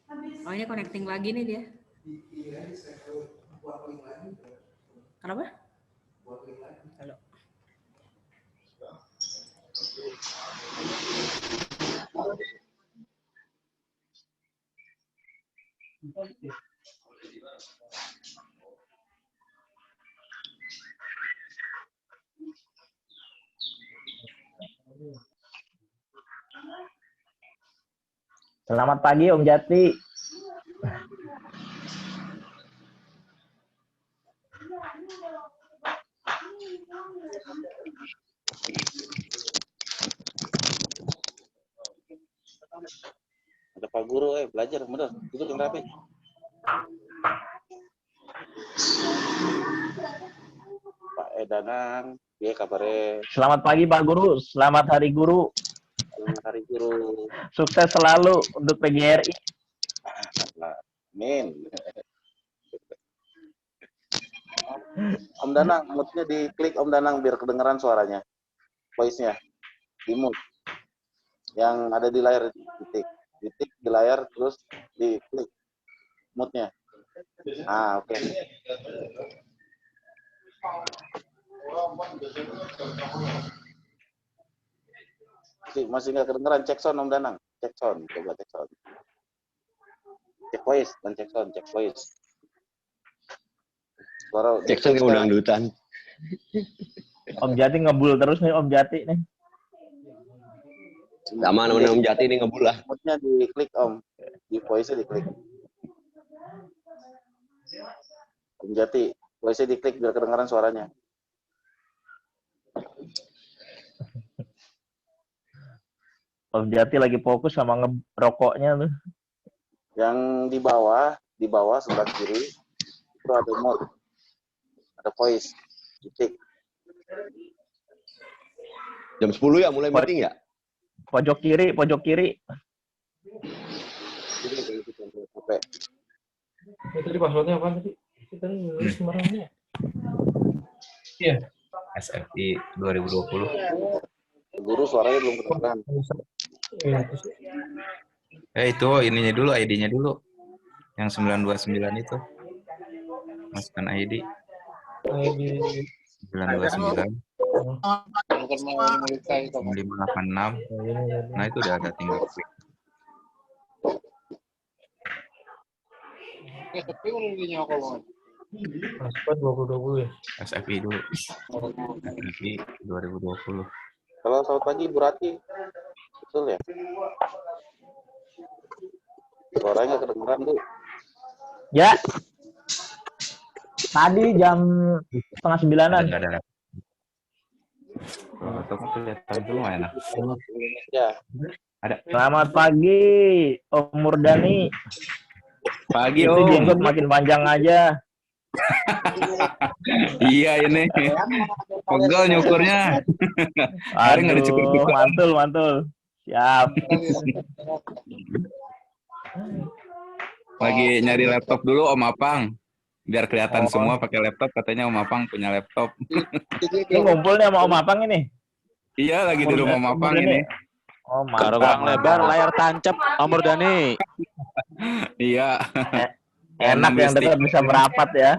Oh, ini connecting lagi nih dia. Kenapa? Halo. Selamat pagi Om Jati. Ada Pak Guru, belajar bener. Duduk yang rapi. Pak Edanang, dia kabarnya. Selamat pagi Pak Guru, selamat Hari Guru. Selamat Hari Guru. Sukses selalu untuk PGRI. Amin. Om Danang, mute-nya diklik Om Danang biar kedengeran suaranya. Voice-nya. Di mute. Yang ada di layar titik. Titik di layar terus diklik mute-nya. Ah, oke. Masih nggak kedengeran, cek sound Om Danang. Cek sound, coba cek sound. Cek voice, dan cek sound, cek voice. Suara cek sound kayak dangdutan. Om Jati ngebul terus nih Om Jati nih. Sama namanya Om Jati nih ngebul lah. Mute-nya diklik Om. Di voice-nya diklik. Om Jati, voice-nya diklik biar kedengaran suaranya. Om Jati lagi fokus sama ngerokoknya tuh. Yang di bawah sebelah kiri itu ada mode. Ada voice. Diklik. Jam 10 ya mulai meeting ya? Pojok kiri, pojok kiri. Tadi passwordnya apa tadi? Kita nulis sembarangnya. Iya. SFI 2020. Guru suaranya belum kedengeran. Itu ininya dulu, ID-nya dulu. Yang 929 itu. Masukkan ID. ID 929 586. Nah, itu udah ada, tinggal klik. password 2020 ya. SFI dulu. SFI 2020. Halo, selamat pagi Bu Rati. Betul ya? Suaranya kedengeran, Bu. Ya. Tadi jam 8:30. Ada. Atau kelihatan dulu enak. Ya. Ada. Selamat pagi Om Murdani. Pagi Itu Om. jenggot makin panjang aja. Iya ini. Pegel nyukurnya. Hari nggak dicukur. Mantul. Siap. Lagi nyari laptop dulu Om Apang. Biar kelihatan semua pakai laptop, katanya Om Apang punya laptop. Ini ngumpulnya sama Om Apang ini. Iya, lagi di rumah Om Apang ini. Oh, Kalau kurang lebar, layar tancap, Om Murdani. Iya. Enak yang dekat bisa merapat ya.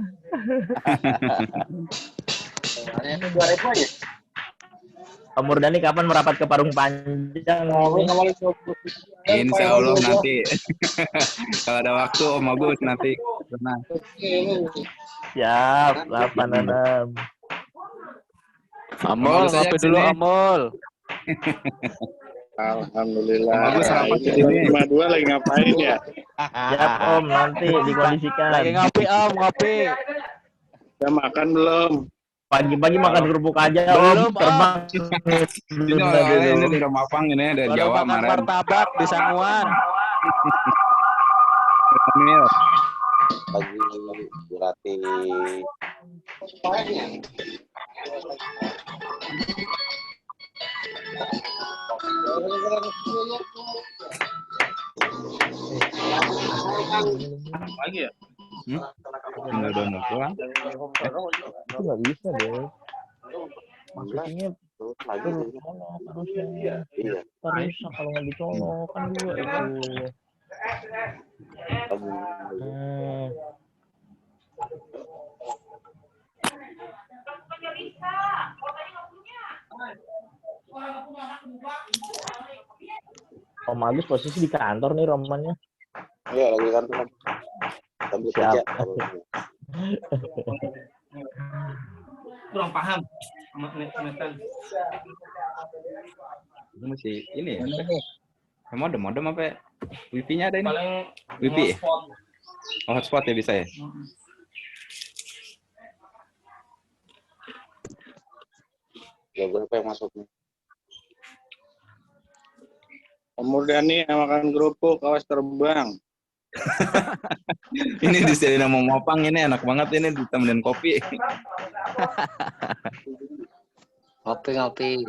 Om Murdani kapan merapat ke Parung Panjang? Insya Allah nanti. Kalau ada waktu Om Agus nanti. Tenang. Siap, 86. Amol, ngopi dulu Amol. Alhamdulillah. Om Agus rapat di sini. 52 lagi ngapain ya? Siap Om, nanti dikondisikan. Lagi ngopi Om, ngopi. Udah makan belum? Pagi-pagi makan kerupuk aja Belum, Om. Terbang. Ini oleh-oleh ini di rumah Apang ini dari Baru Jawa makan kemarin. martabak di Sanguan. Mil. Pagi Bu Rati. Lagi ya? Tinggal download doang. Itu nggak bisa deh. Maksudnya Lagi terusnya iya. terus kalau nggak dicolok kan juga itu. Hmm. Om Agus posisi di kantor nih romannya. Iya, lagi kantor. Sambil Siap. kerja. Kurang paham sama netan. Itu masih ini ya. Modem apa? Wifi-nya ada ini. Paling Wifi. hotspot. Oh, hotspot ya bisa ya. Ya berapa yang masuk nih? Umur Dani yang makan kerupuk, awas terbang. Ini disediain sama Mopang ini enak banget ini ditemenin kopi. Ngopi.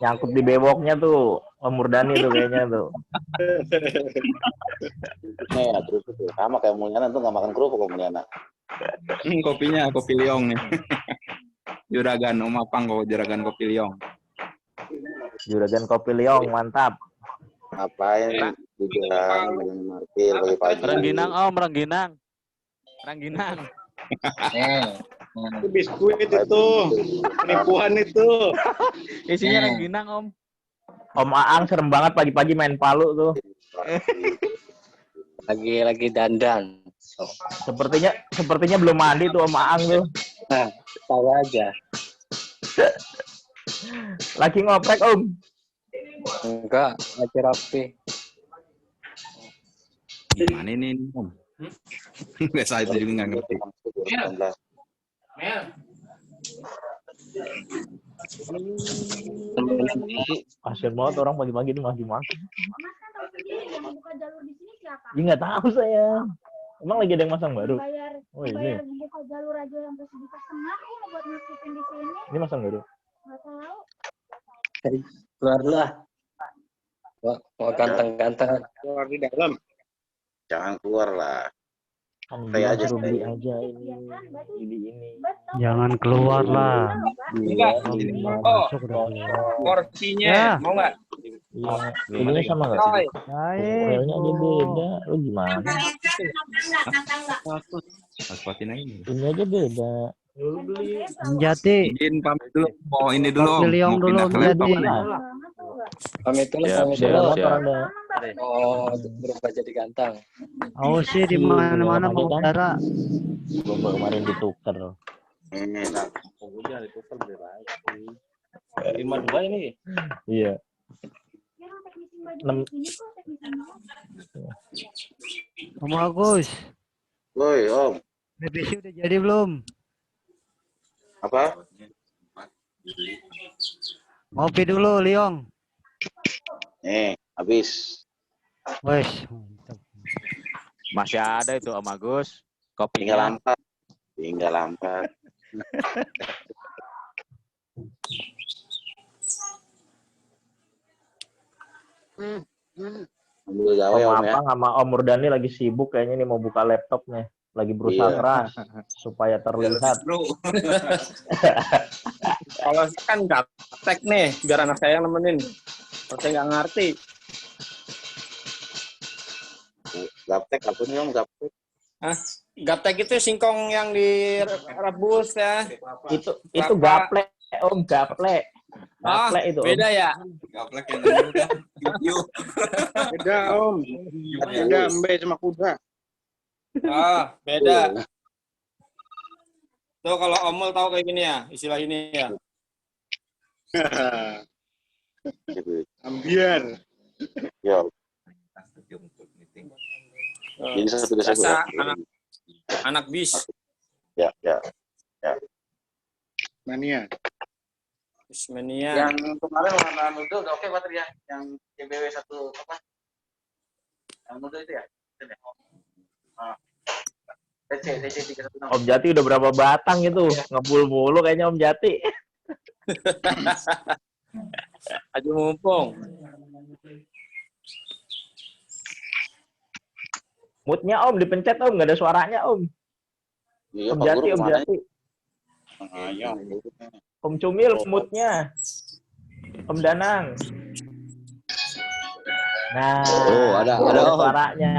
Nyangkut di bewoknya tuh Om Murdani tuh kayaknya tuh. Nih, ya, terus itu sama kayak Mulyana tuh nggak makan kerupuk Mulyana. Kopinya kopi liong nih. Juragan Om Mopang kok juragan kopi liong. Juragan Kopi Liong, mantap. Ngapain juga dengan markir pagi-pagi. Rengginang Om, Rengginang. Itu biskuit itu, penipuan itu. Isinya rengginang Om. Om Aang serem banget pagi-pagi main palu tuh. Lagi dandan. Sepertinya belum mandi tuh Om Aang tuh. Nah, tahu aja. Lagi ngoprek Om. Enggak, lagi rapi. Gimana ini Om? Biasa itu juga nggak ngerti. Mel. Kasian banget orang pagi-pagi ini masih makan. Mas kan tahu sendiri yang buka jalur di sini siapa? Ya nggak tahu saya. Emang lagi ada yang masang baru? Bayar Oh ini. bayar buka jalur aja sampai 1,5 juta buat masukin di sini. Ini masang baru. Nggak tahu. Keluarlah. Mau ganteng-ganteng. Keluar di dalam. Jangan keluar lah. Kan Stay aja, suruh stay. beli aja ini. Betul. Jangan keluar lah. Enggak. Oh, Masuk udah keluar. porsinya Ya. mau nggak? Iya. Ininya sama nggak? Coy. Relnya aja beda. Lu gimana? Hotpotin aja. Ini aja beda. Jati. Izin pamit dulu. Oh ini dulu. Kopi Liong Mau dulu, pindah ke laptop Jadi. nih. Pamit dulu, Siap, pamit siap, dulu. Motor ada. Oh, berubah jadi ganteng. Oh sih di mana-mana Iya, mau kan? udara. Gua kemarin ditukar. Ini nah. Lima dua ini. Iya. Nem- Om Agus, Woi Om, revisi udah jadi belum? apa? Ngopi dulu, Liong. Nih, habis. Wes, mantap. Masih ada itu Om Agus. Tinggal Kopinya. lampat. Ambil gawe Om Om ya. Apang sama Om Murdani lagi sibuk kayaknya nih mau buka laptopnya. Lagi berusaha Iya. keras supaya terlihat. Bro. Kalau kan gaptek nih, biar anak saya yang nemenin. Kalau saya nggak ngerti. Gaptek apa nih Om? Gaptek. Gaptek itu singkong yang direbus ya. Itu Kelapa. gaplek Om, gaplek. Gaplek itu Om. Beda ya? Gaplek yang dulu kan. Yuk. Beda Om. Beda mbe sama kuda. Ah, beda. Tuh kalau Omul tahu kayak gini ya, istilah ini ya. Gitu. Ambiar. Ya, ini satu desa Biasa anak bis. Ya. Mania. Bismania. Yang kemarin warna nude udah oke Pak ya? Yang CBW 1 apa? Yang nude itu ya? TC 316. Om Jati udah berapa batang itu? Ngebul mulu kayaknya Om Jati. Haji mumpung. Moodnya Om dipencet Om, nggak ada suaranya Om. Iya, Om Pak Jati, Guru Om kemana? Jati. Ayo. Om Cumil moodnya. Om Danang. Nah, Oh, ada Om. suaranya.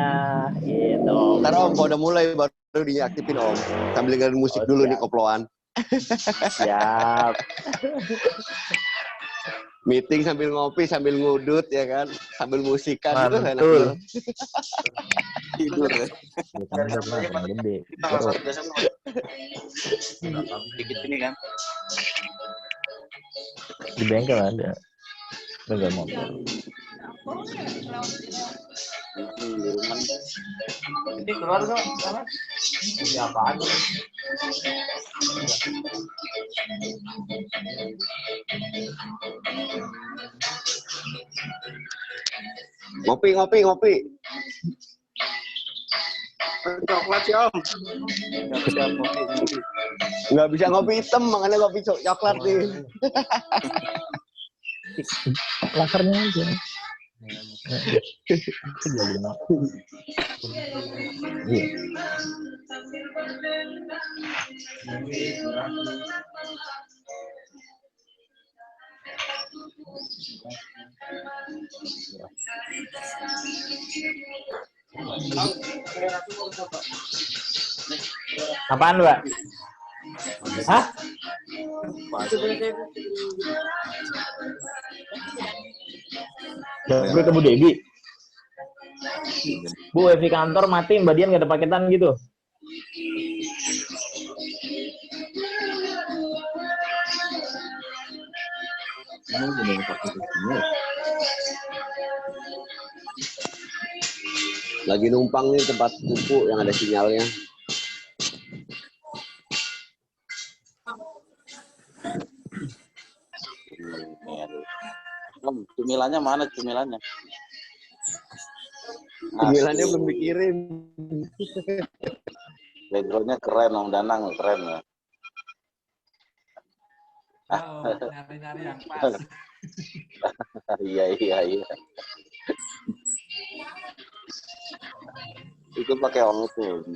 Gitu. Ntar Om, kalau udah mulai baru diaktifin Om. Sambil dengerin musik dulu nih koploan. Siap. Meeting sambil ngopi, sambil ngudut ya kan, sambil musikan itu enak Mantul. banget. Tidur ya. Bukan gede. Tanggal 1 Desember. Dikit ini kan. Di bengkel ada. Bengkel motor. Jadi keluar dong, sama? Apaan? Ngopi. Coklat sih Om. Nggak bisa ngopi hitam, makanya ngopi coklat nih. Lasernya aja. Jadi iya. Apaan, Mbak? Hah? Gue ke Bu Debi. Bu, wifi kantor mati, Mbak Dian nggak ada paketan gitu. Lagi numpang nih tempat kupu yang ada sinyalnya. Om, cemilannya mana cemilannya? Cemilannya belum dikirim. Backgroundnya keren Om Danang, keren ya. Nyari-nyari yang pas. Iya. Itu pakai auto.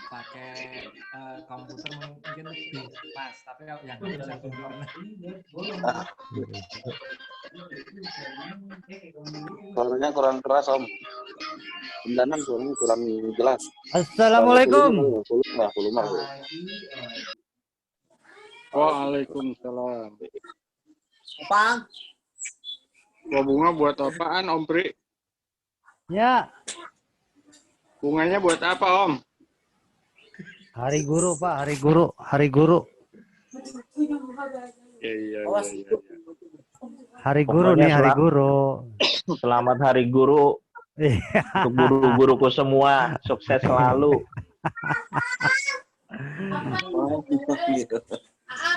Pakai komputer mungkin lebih pas, tapi yang bisa sempurna. Suaranya kurang keras Om. Om Danang suaranya kurang jelas. Assalamualaikum. Waalaikumsalam. Apaan? Bawa bunga buat apaan Om Pri? Ya, Bunganya buat apa Om? hari guru Pak, hari guru. Iya. Hari guru Pokoknya nih, hari guru. Selamat Hari Guru. Untuk guru-guruku semua, sukses selalu.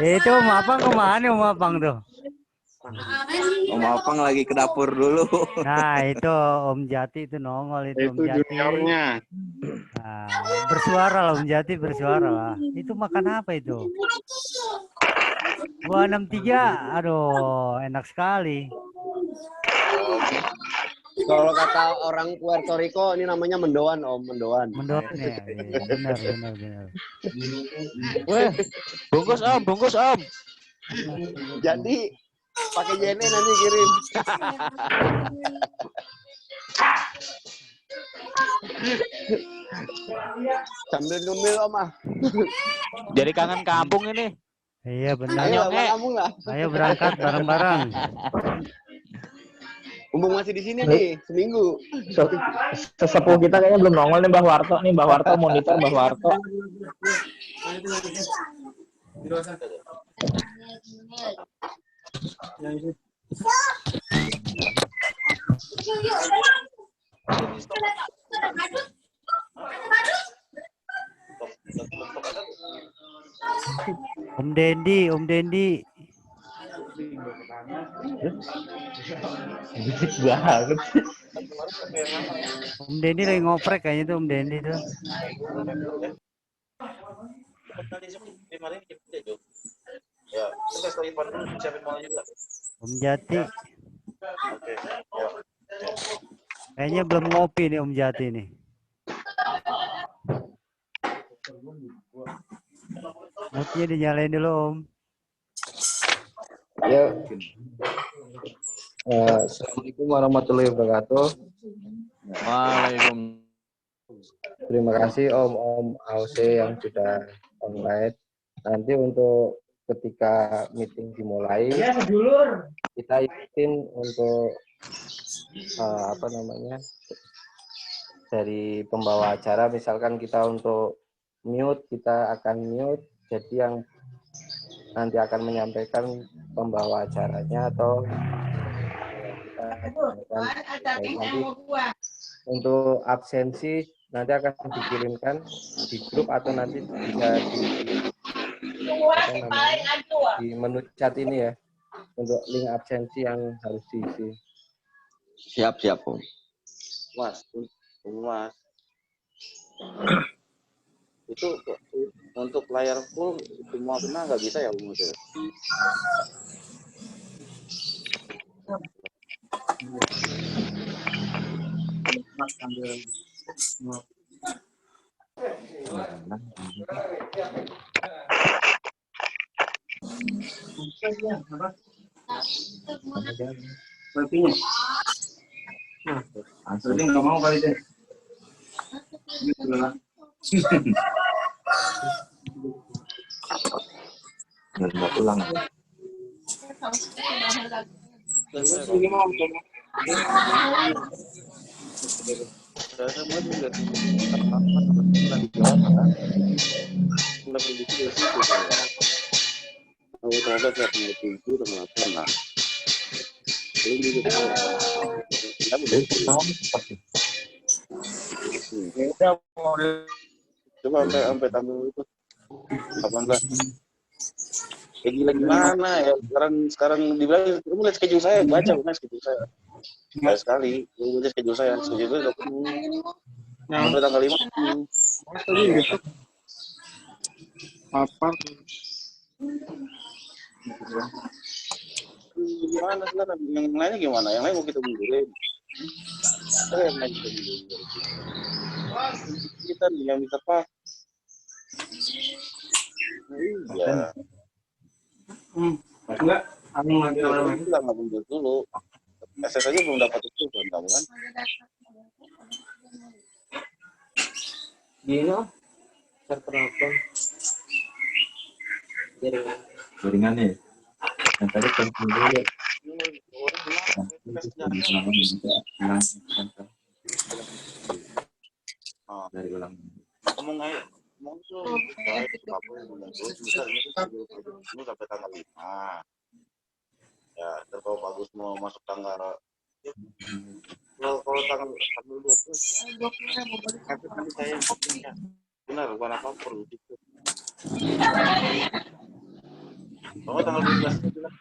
Itu Om Apang kemana Om Apang tuh? Om Apang lagi ke dapur dulu. Nah itu Om Jati itu nongol itu Om Itu Jati. juniornya. Nah, bersuara lah Om Jati, bersuara lah. Itu makan apa itu? 263, aduh enak sekali. Kalau kata orang Puerto Rico ini namanya mendoan Om, mendoan. Mendoan ya, benar. Weh, bungkus Om. Jadi pakai JNE nanti kirim. Sambil ngemil Om ah. Jadi kangen kampung ini. Iya benar. Ayo kampung lah. Ayo berangkat bareng-bareng. Mumpung masih di sini nih, seminggu. Sesepuh kita kayaknya belum nongol nih, Mbah Warto nih, Mbah Warto monitor Mbah Warto. Om Dendi. Banget. Om Dendi lagi ngoprek kayaknya tuh Om Dendi tuh. Om Jati. Kayaknya belum ngopi nih Om Jati nih. Moodnya dinyalain dulu Om. Ya. Assalamualaikum warahmatullahi wabarakatuh. Waalaikumsalam. Terima kasih Om AOC yang sudah online. Nanti untuk ketika meeting dimulai, kita ikutin untuk dari pembawa acara. Misalkan kita untuk mute, kita akan mute. Jadi yang nanti akan menyampaikan pembawa acaranya atau kita nanti untuk absensi nanti akan dikirimkan di grup atau nanti bisa di menu chat ini ya untuk link absensi yang harus diisi. Siap Om. Mas, itu untuk layar full semua kena nggak bisa ya Mas? Jadi nggak mau kali deh. Nggak pulang. Coba sampai tamu itu 18. Gila gimana ya sekarang dibilang kamu lihat schedule saya, baca schedule saya. Sekali sekali, kamu lihat schedule saya, schedule udah penuh. Sampai tanggal 5. Apa? Gimana sekarang? Yang lainnya gimana? Yang lain mau kita mundurin. Yang lain kita mundurin. Kita nih yang bisa pak. Iya. Enggak, aku lagi Kita nggak mundur dulu. SS aja belum dapat itu kamu kan? Gini oh, server apa? Jaringan ya. Yang tadi penting dulu. Dari ulang. Ngomong aja. Ngomong tuh. Ini sampai tanggal 5. Ya, kalau bagus mau masuk tanggal kalau tanggal 20 nanti saya benar bukan apa perlu gitu. Kalau tanggal 12 jelas.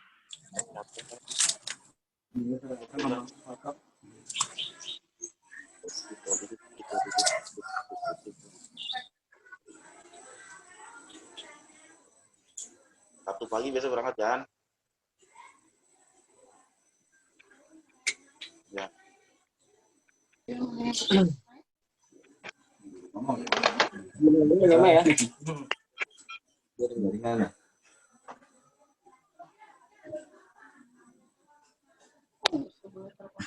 Sabtu pagi biasa berangkat kan? Ya. Lama ya. Jaringan.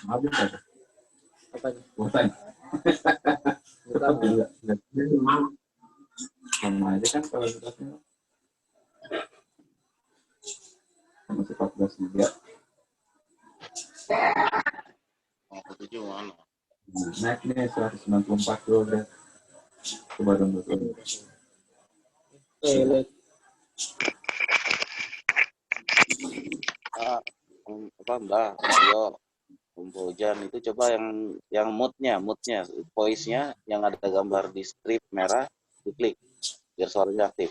Habis aja. Apa? Bukan. Sama aja kan kalau kita masih 14 juga. Tujuh mana? Naik nih 194 dulu udah. Coba dong betul. Apa Mbak? Yo, Hujan itu coba yang moodnya, voice-nya yang ada gambar di strip merah, diklik biar suaranya aktif.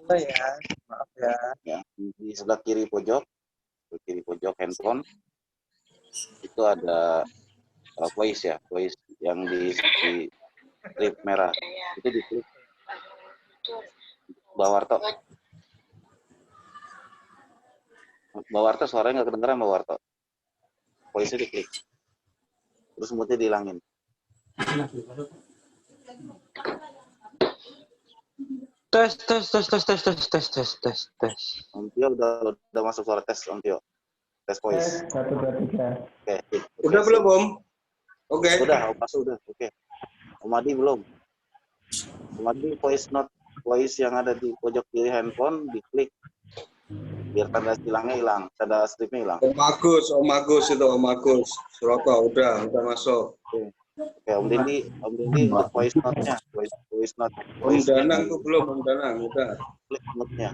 Ya, maaf ya. Ya, di sebelah kiri pojok handphone itu ada voice ya, voice yang di strip merah itu diklik. Mbak Warto suaranya nggak kedengeran Mbak Warto. Voice-nya diklik. terus moodnya dihilangin. Tes. Om Tio udah masuk suara tes, Om Tio. Tes voice. 1, 2, 3. Oke. Udah belum, Om? Oke. Udah, Om Pasu udah. Oke. Om Adi belum. Om Adi voice note, voice yang ada di pojok kiri handphone diklik biar tanda silangnya hilang, tanda stripnya hilang. Om Agus itu Om Agus. Suroto udah masuk. Oke, Om Dindi untuk voice note-nya, voice note. Om Danang tuh belum, Om Danang udah. Klik note-nya.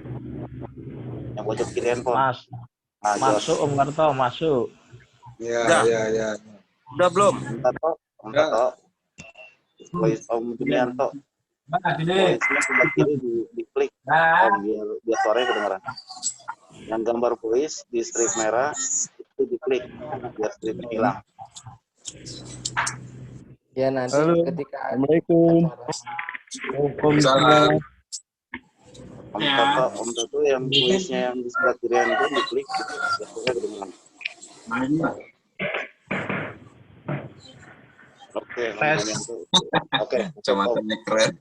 Yang pojok kiri handphone. Nah, Masuk Om Karto, masuk. Ya. Udah belum? Om Tato. Voice Om Junianto. Voice-nya sebelah kiri diklik. Biar suaranya kedengaran. Yang gambar voice di strip merah itu diklik biar stripnya hilang. Ya nanti ketika Assalamualaikum. Waalaikumsalam. Om Tato yang voice-nya yang di sebelah kiri handphone diklik biar suaranya kedengaran. Oke, oke. Kacamatanya keren.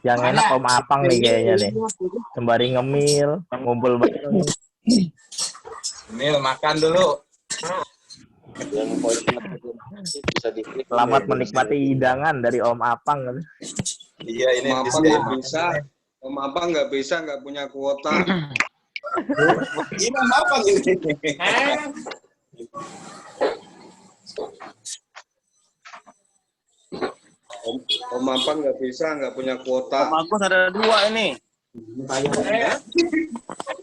Yang enak Om Apang nih kayaknya nih. Sembari ngemil, ngumpul bareng. Mil, makan dulu. Yang voice bisa diklik. Selamat menikmati hidangan dari Om Apang. Iya, ini Om Apang nggak bisa. Om Apang nggak bisa, nggak punya kuota. Ini apa ini? Om Apang nggak bisa, nggak punya kuota. Om Agus ada 2 ini.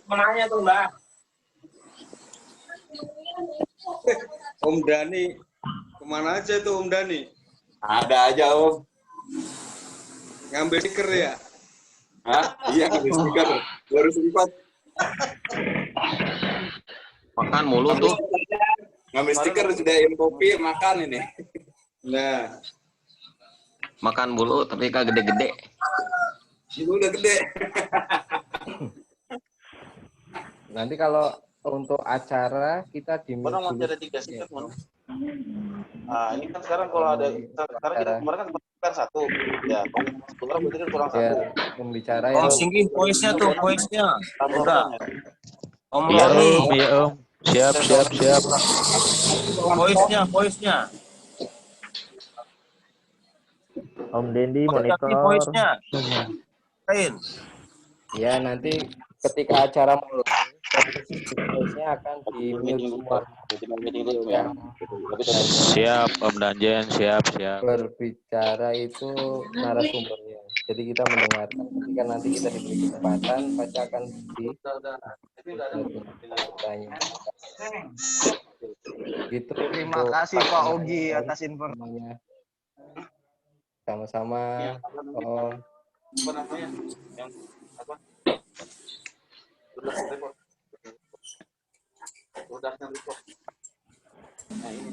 Mananya tuh, Mbak? Om Dani, kemana aja tuh Om Dani? Ada aja, Om. Ngambil stiker ya? Hah? Iya, ngambil stiker. Baru sempat. Makan mulu tuh. Ngambil stiker, sediain kopi, makan ini. Nah, Makan mulu tapi kagak gede-gede. Ini udah gede. nanti kalau untuk acara kita di Mana masih ada 3 stiker, Mon? Nah, ini kan sekarang kalau ada sekarang kita kemarin kan per 1. Ya, kalau kurang berarti kan kurang 1. ya, pembicara Om yang Singgi voice-nya tuh, voice-nya. Udah. Om Iya, Roni. Om. Iya, Om. Siap. Voice-nya. Om Dendi Tapi monitor. voice-nya. Lain. ya nanti ketika acara mulai voice-nya akan di mute semua. Yang Siap, Om Danjen, siap. berbicara itu narasumbernya. Jadi kita mendengarkan ketika nanti kita diberi kesempatan pasti akan bertanya. Gitu. Terima kasih Pak Ogi atas informasinya. Sama-sama. Om. Apa namanya? Yang apa? Produknya report. Nah, ini.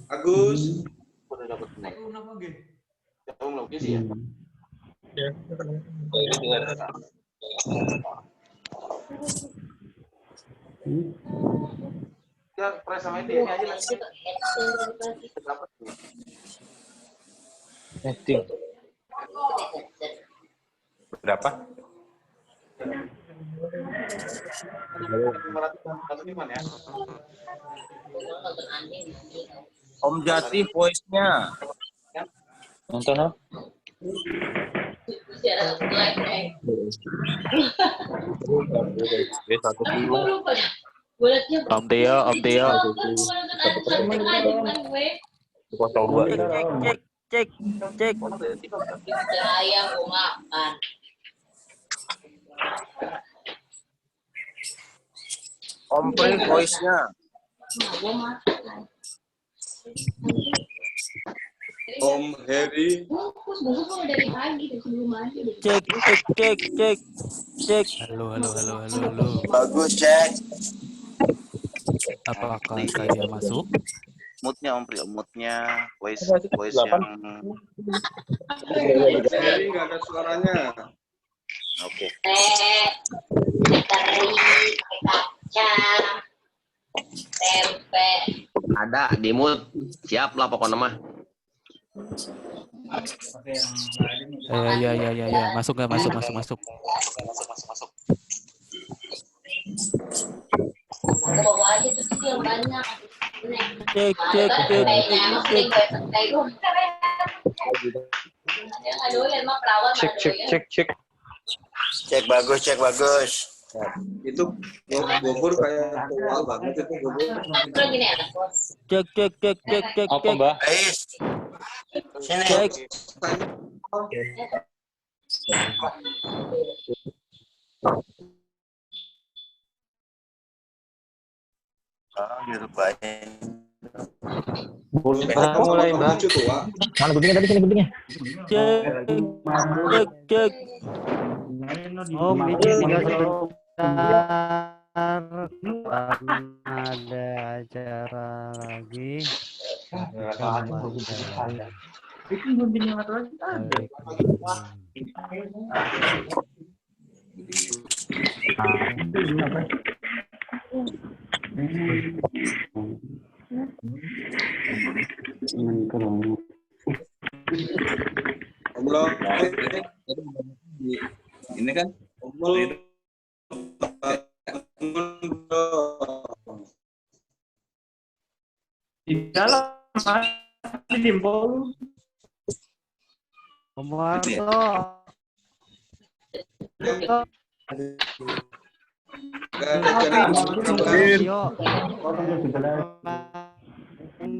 Agus. Udah dapat naik. Kamu logis ya? Ya, press sama ini aja lagi. Dapat nih. Berapa? 545 ya. Om Jati voice-nya. Nonton apa? Om Tio. Cek. Om Pri voice-nya. Om Heri. Cek. Halo. Bagus, cek. Apakah saya masuk? Moodnya Om Pri, moodnya voice yang Heri nggak ada suaranya. Oke. Teri, kacang, tempe. Ada di mood. Siap lah pokoknya mah. Ya. Masuk nggak? Masuk. Aku bawa aja tuh yang banyak. Cek. Cek bagus. Itu bubur kayak tual banget itu bubur. Cek. Apa, Mbak? Ais. Sini. Cek. Dirupain. Mulai, Mbak. Mana guntingnya tadi, sini guntingnya. Cek. Om izin tinggal sebentar karena ada acara lagi. Ini kan Di dalam masih dimpol. Om Warto.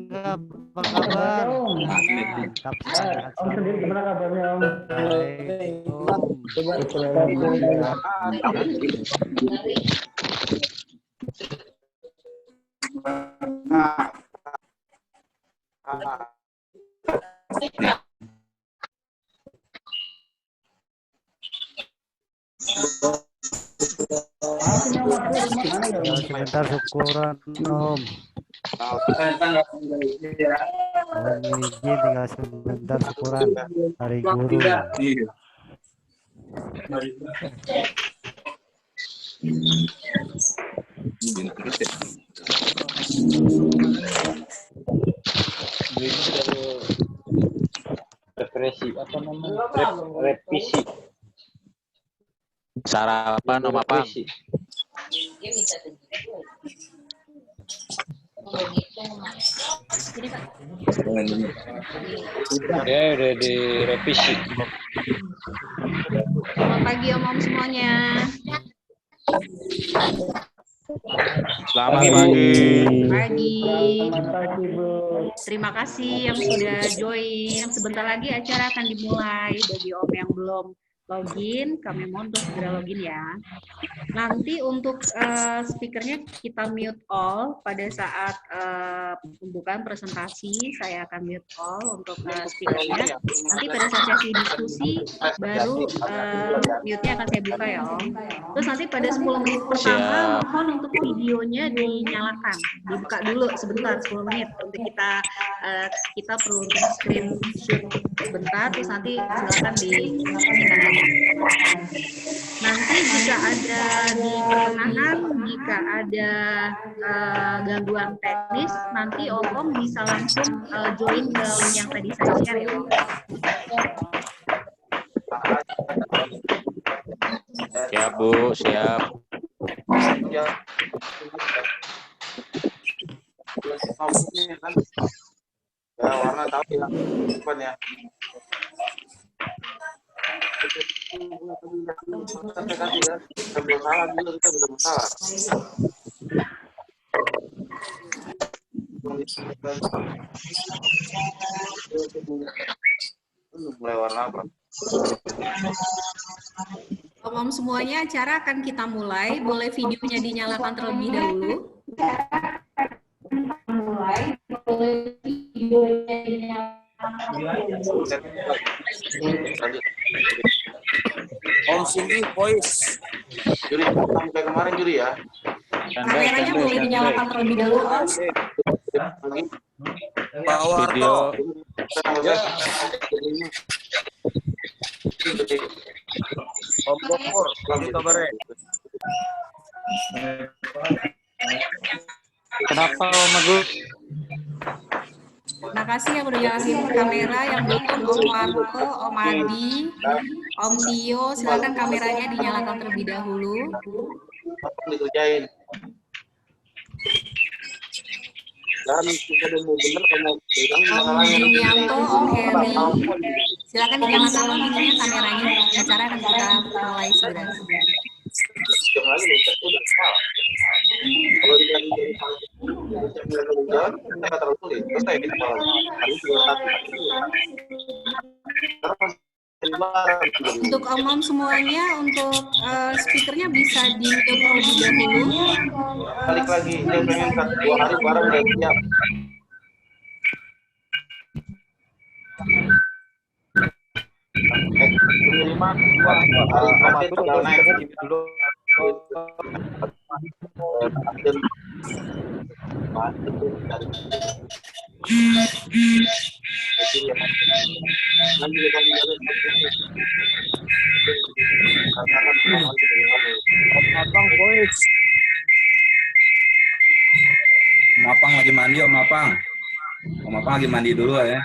Apa kabar? Mantap sehat. Om sendiri gimana kabarnya, Om? Sebentar syukuran Om. Om izin tinggal sebentar syukuran hari guru. Revisi. Sarapan Om Apang. Ya udah direvisi. Selamat pagi Om semuanya. Selamat pagi. Terima kasih yang sudah join. Sebentar lagi acara akan dimulai. Bagi Om yang belum login, kami mohon untuk segera login ya. Nanti untuk speakernya kita mute all pada saat pembukaan presentasi. Saya akan mute all untuk speakernya. Nanti pada saat sesi diskusi baru mute-nya akan saya buka ya Om. Terus nanti pada 10 menit pertama mohon untuk videonya dinyalakan. Dibuka dulu sebentar 10 menit untuk kita perlu untuk screenshot sebentar. Terus nanti silakan dinyalakan. Nanti jika ada di pertengahan, jika ada gangguan teknis, nanti Om bisa langsung join ke link yang tadi saya share ya Om. Siap Bu, siap. Ya, warna tahu ya. Depan ya. Mulai warna apa? Om semuanya, acara akan kita mulai. Boleh videonya dinyalakan terlebih dahulu. Om sini voice. Juri, sampai kemarin Juri ya. Kameranya boleh dinyalakan terlebih dahulu Om. Pak Warto. Om Gofur, lagi kabarnya? Kenapa Om Agus? Makasih yang udah nyalain kamera, yang belum Om Warto, Om Adi, Om Tio, silakan kameranya dinyalakan terlebih dahulu. Dikerjain. Dan kita udah mau bener kamu bilang Om masalahnya. Junianto, Om Heri, silakan dinyalakan Om ininya kameranya. Acara akan kita mulai segera. Jam lagi besok udah salah. Kalau dikasih jam kita nggak terlalu sulit. Selesai kita malam. Hari tinggal satu. Untuk Om semuanya, untuk speakernya bisa di-mute terlebih dahulu. Balik lagi, dia pengen 2 hari bareng udah siap. Pengiriman 2 hari terakhir tinggal naik dulu. Om Apang lagi mandi, Om Apang. Om Apang lagi mandi dulu ya.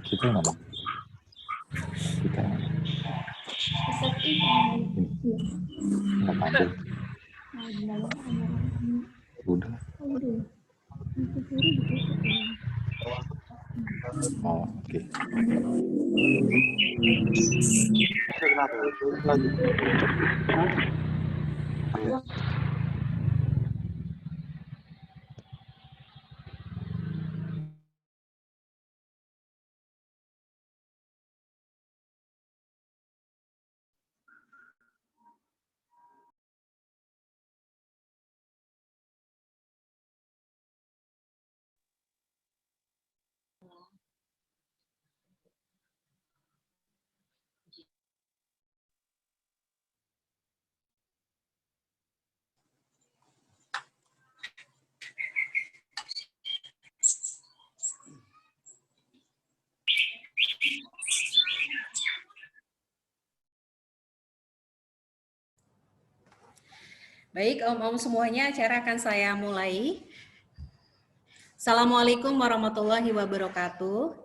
Kita nggak mau. Kita nggak apa-apa. Udah. Oh, oke. Baik, Om semuanya, acara akan saya mulai. Assalamualaikum warahmatullahi wabarakatuh.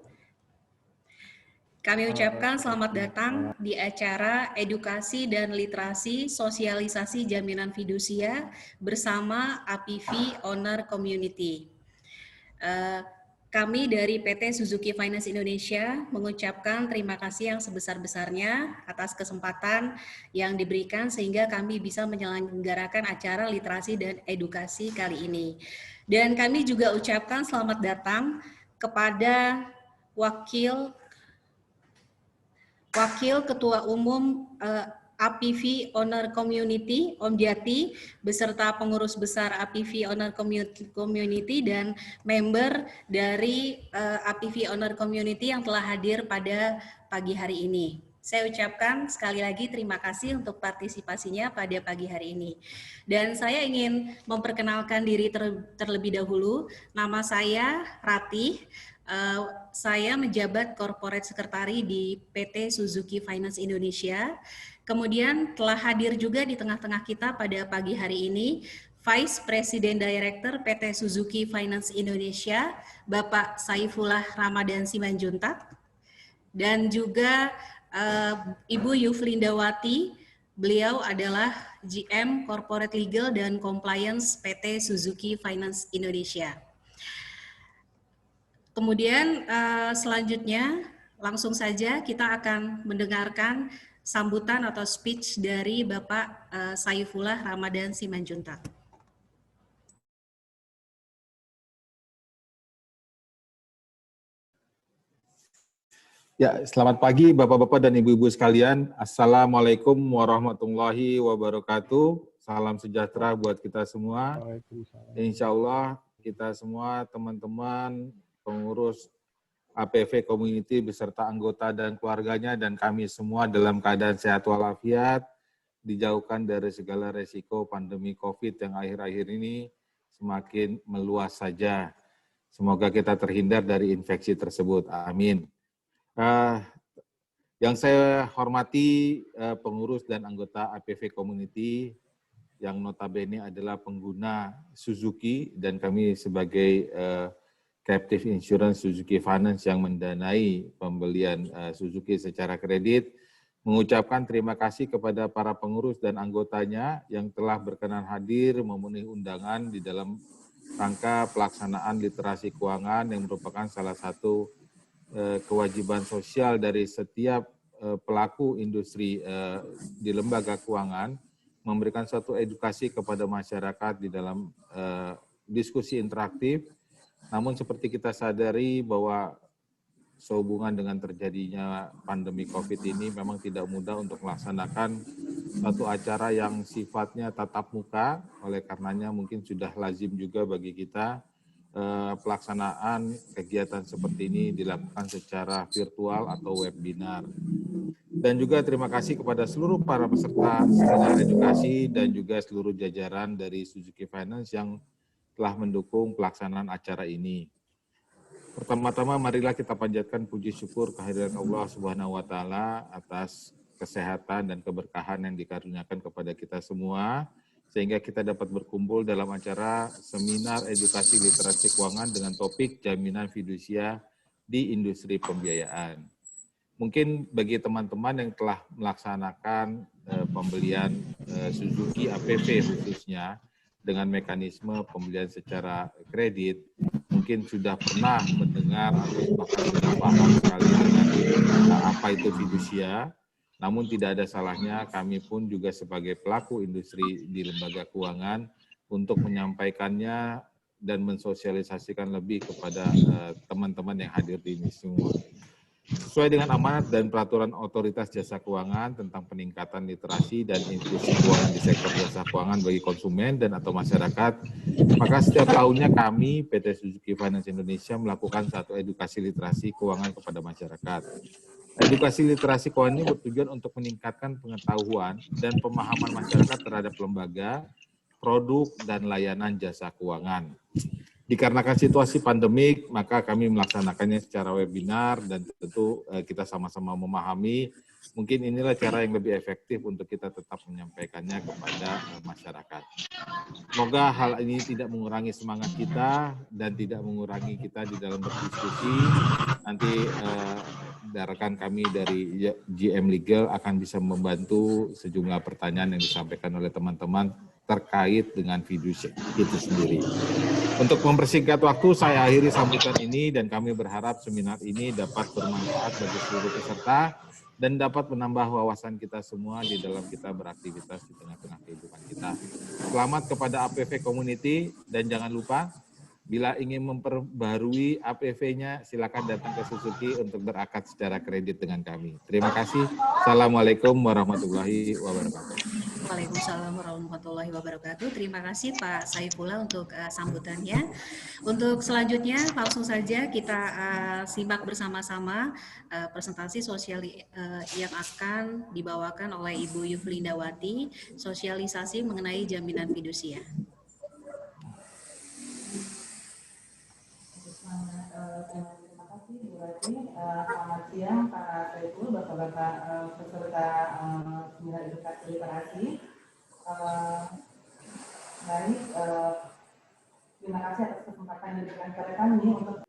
Kami ucapkan selamat datang di acara Edukasi dan Literasi Sosialisasi Jaminan Fidusia bersama APV Owner Community. Kami dari PT Suzuki Finance Indonesia mengucapkan terima kasih yang sebesar-besarnya atas kesempatan yang diberikan sehingga kami bisa menyelenggarakan acara literasi dan edukasi kali ini. Dan kami juga ucapkan selamat datang kepada Wakil Ketua Umum APV Owner Community, Om Jati, beserta pengurus besar APV Owner Community dan member dari APV Owner Community yang telah hadir pada pagi hari ini. Saya ucapkan sekali lagi terima kasih untuk partisipasinya pada pagi hari ini. Dan saya ingin memperkenalkan diri terlebih dahulu. Nama saya Ratih. Saya menjabat Corporate Secretary di PT Suzuki Finance Indonesia. Kemudian telah hadir juga di tengah-tengah kita pada pagi hari ini Vice President Director PT Suzuki Finance Indonesia, Bapak Saifullah Ramadan Simanjuntak, dan juga Ibu Yuflindawati, beliau adalah GM Corporate Legal dan Compliance PT Suzuki Finance Indonesia. Kemudian selanjutnya langsung saja kita akan mendengarkan sambutan atau speech dari Bapak Saifullah Ramadan Simanjuntak. Ya, selamat pagi Bapak-Bapak dan Ibu-Ibu sekalian. Assalamualaikum warahmatullahi wabarakatuh. Salam sejahtera buat kita semua. Insya Allah kita semua teman-teman pengurus APV Community beserta anggota dan keluarganya dan kami semua dalam keadaan sehat walafiat, dijauhkan dari segala resiko pandemi COVID yang akhir-akhir ini semakin meluas saja. Semoga kita terhindar dari infeksi tersebut. Amin. Yang saya hormati pengurus dan anggota APV Community yang notabene adalah pengguna Suzuki dan kami sebagai Captive Insurance Suzuki Finance yang mendanai pembelian Suzuki secara kredit, mengucapkan terima kasih kepada para pengurus dan anggotanya yang telah berkenan hadir memenuhi undangan di dalam rangka pelaksanaan literasi keuangan yang merupakan salah satu kewajiban sosial dari setiap pelaku industri di lembaga keuangan, memberikan suatu edukasi kepada masyarakat di dalam diskusi interaktif. Namun seperti kita sadari bahwa sehubungan dengan terjadinya pandemi COVID ini memang tidak mudah untuk melaksanakan satu acara yang sifatnya tatap muka, oleh karenanya mungkin sudah lazim juga bagi kita pelaksanaan kegiatan seperti ini dilakukan secara virtual atau webinar. Dan juga terima kasih kepada seluruh para peserta seminar edukasi dan juga seluruh jajaran dari Suzuki Finance yang telah mendukung pelaksanaan acara ini. Pertama-tama marilah kita panjatkan puji syukur kehadirat Allah Subhanahu wa taala atas kesehatan dan keberkahan yang dikaruniakan kepada kita semua sehingga kita dapat berkumpul dalam acara seminar edukasi literasi keuangan dengan topik jaminan fidusia di industri pembiayaan. Mungkin bagi teman-teman yang telah melaksanakan pembelian Suzuki APV khususnya dengan mekanisme pembelian secara kredit, mungkin sudah pernah mendengar atau bahkan sudah paham sekali dengan apa itu fidusia. Namun tidak ada salahnya kami pun juga sebagai pelaku industri di lembaga keuangan untuk menyampaikannya dan mensosialisasikan lebih kepada teman-teman yang hadir di ini semua. Sesuai dengan amanat dan peraturan Otoritas Jasa Keuangan tentang peningkatan literasi dan inklusi keuangan di sektor jasa keuangan bagi konsumen dan atau masyarakat, maka setiap tahunnya kami PT Suzuki Finance Indonesia melakukan satu edukasi literasi keuangan kepada masyarakat. Edukasi literasi keuangan ini bertujuan untuk meningkatkan pengetahuan dan pemahaman masyarakat terhadap lembaga, produk, dan layanan jasa keuangan. Dikarenakan situasi pandemik, maka kami melaksanakannya secara webinar dan tentu kita sama-sama memahami mungkin inilah cara yang lebih efektif untuk kita tetap menyampaikannya kepada masyarakat. Semoga hal ini tidak mengurangi semangat kita dan tidak mengurangi kita di dalam berdiskusi. Nanti rekan kami dari GM Legal akan bisa membantu sejumlah pertanyaan yang disampaikan oleh teman-teman terkait dengan fidusia itu sendiri. Untuk mempersingkat waktu, saya akhiri sambutan ini dan kami berharap seminar ini dapat bermanfaat bagi seluruh peserta dan dapat menambah wawasan kita semua di dalam kita beraktivitas di tengah-tengah kehidupan kita. Selamat kepada APV Community dan jangan lupa bila ingin memperbarui APV-nya silakan datang ke Suzuki untuk berakad secara kredit dengan kami. Terima kasih. Assalamualaikum warahmatullahi wabarakatuh. Waalaikumsalam warahmatullahi wabarakatuh. Terima kasih Pak Saifullah untuk sambutannya. Untuk selanjutnya langsung saja kita simak bersama-sama presentasi sosial yang akan dibawakan oleh Ibu Yuflindawati, sosialisasi mengenai jaminan fidusia. Terima kasih Bu Rati. Selamat siang Pak Saiful, Bapak-Bapak peserta seminar edukasi literasi. Baik, terima kasih atas kesempatan yang diberikan kepada kami untuk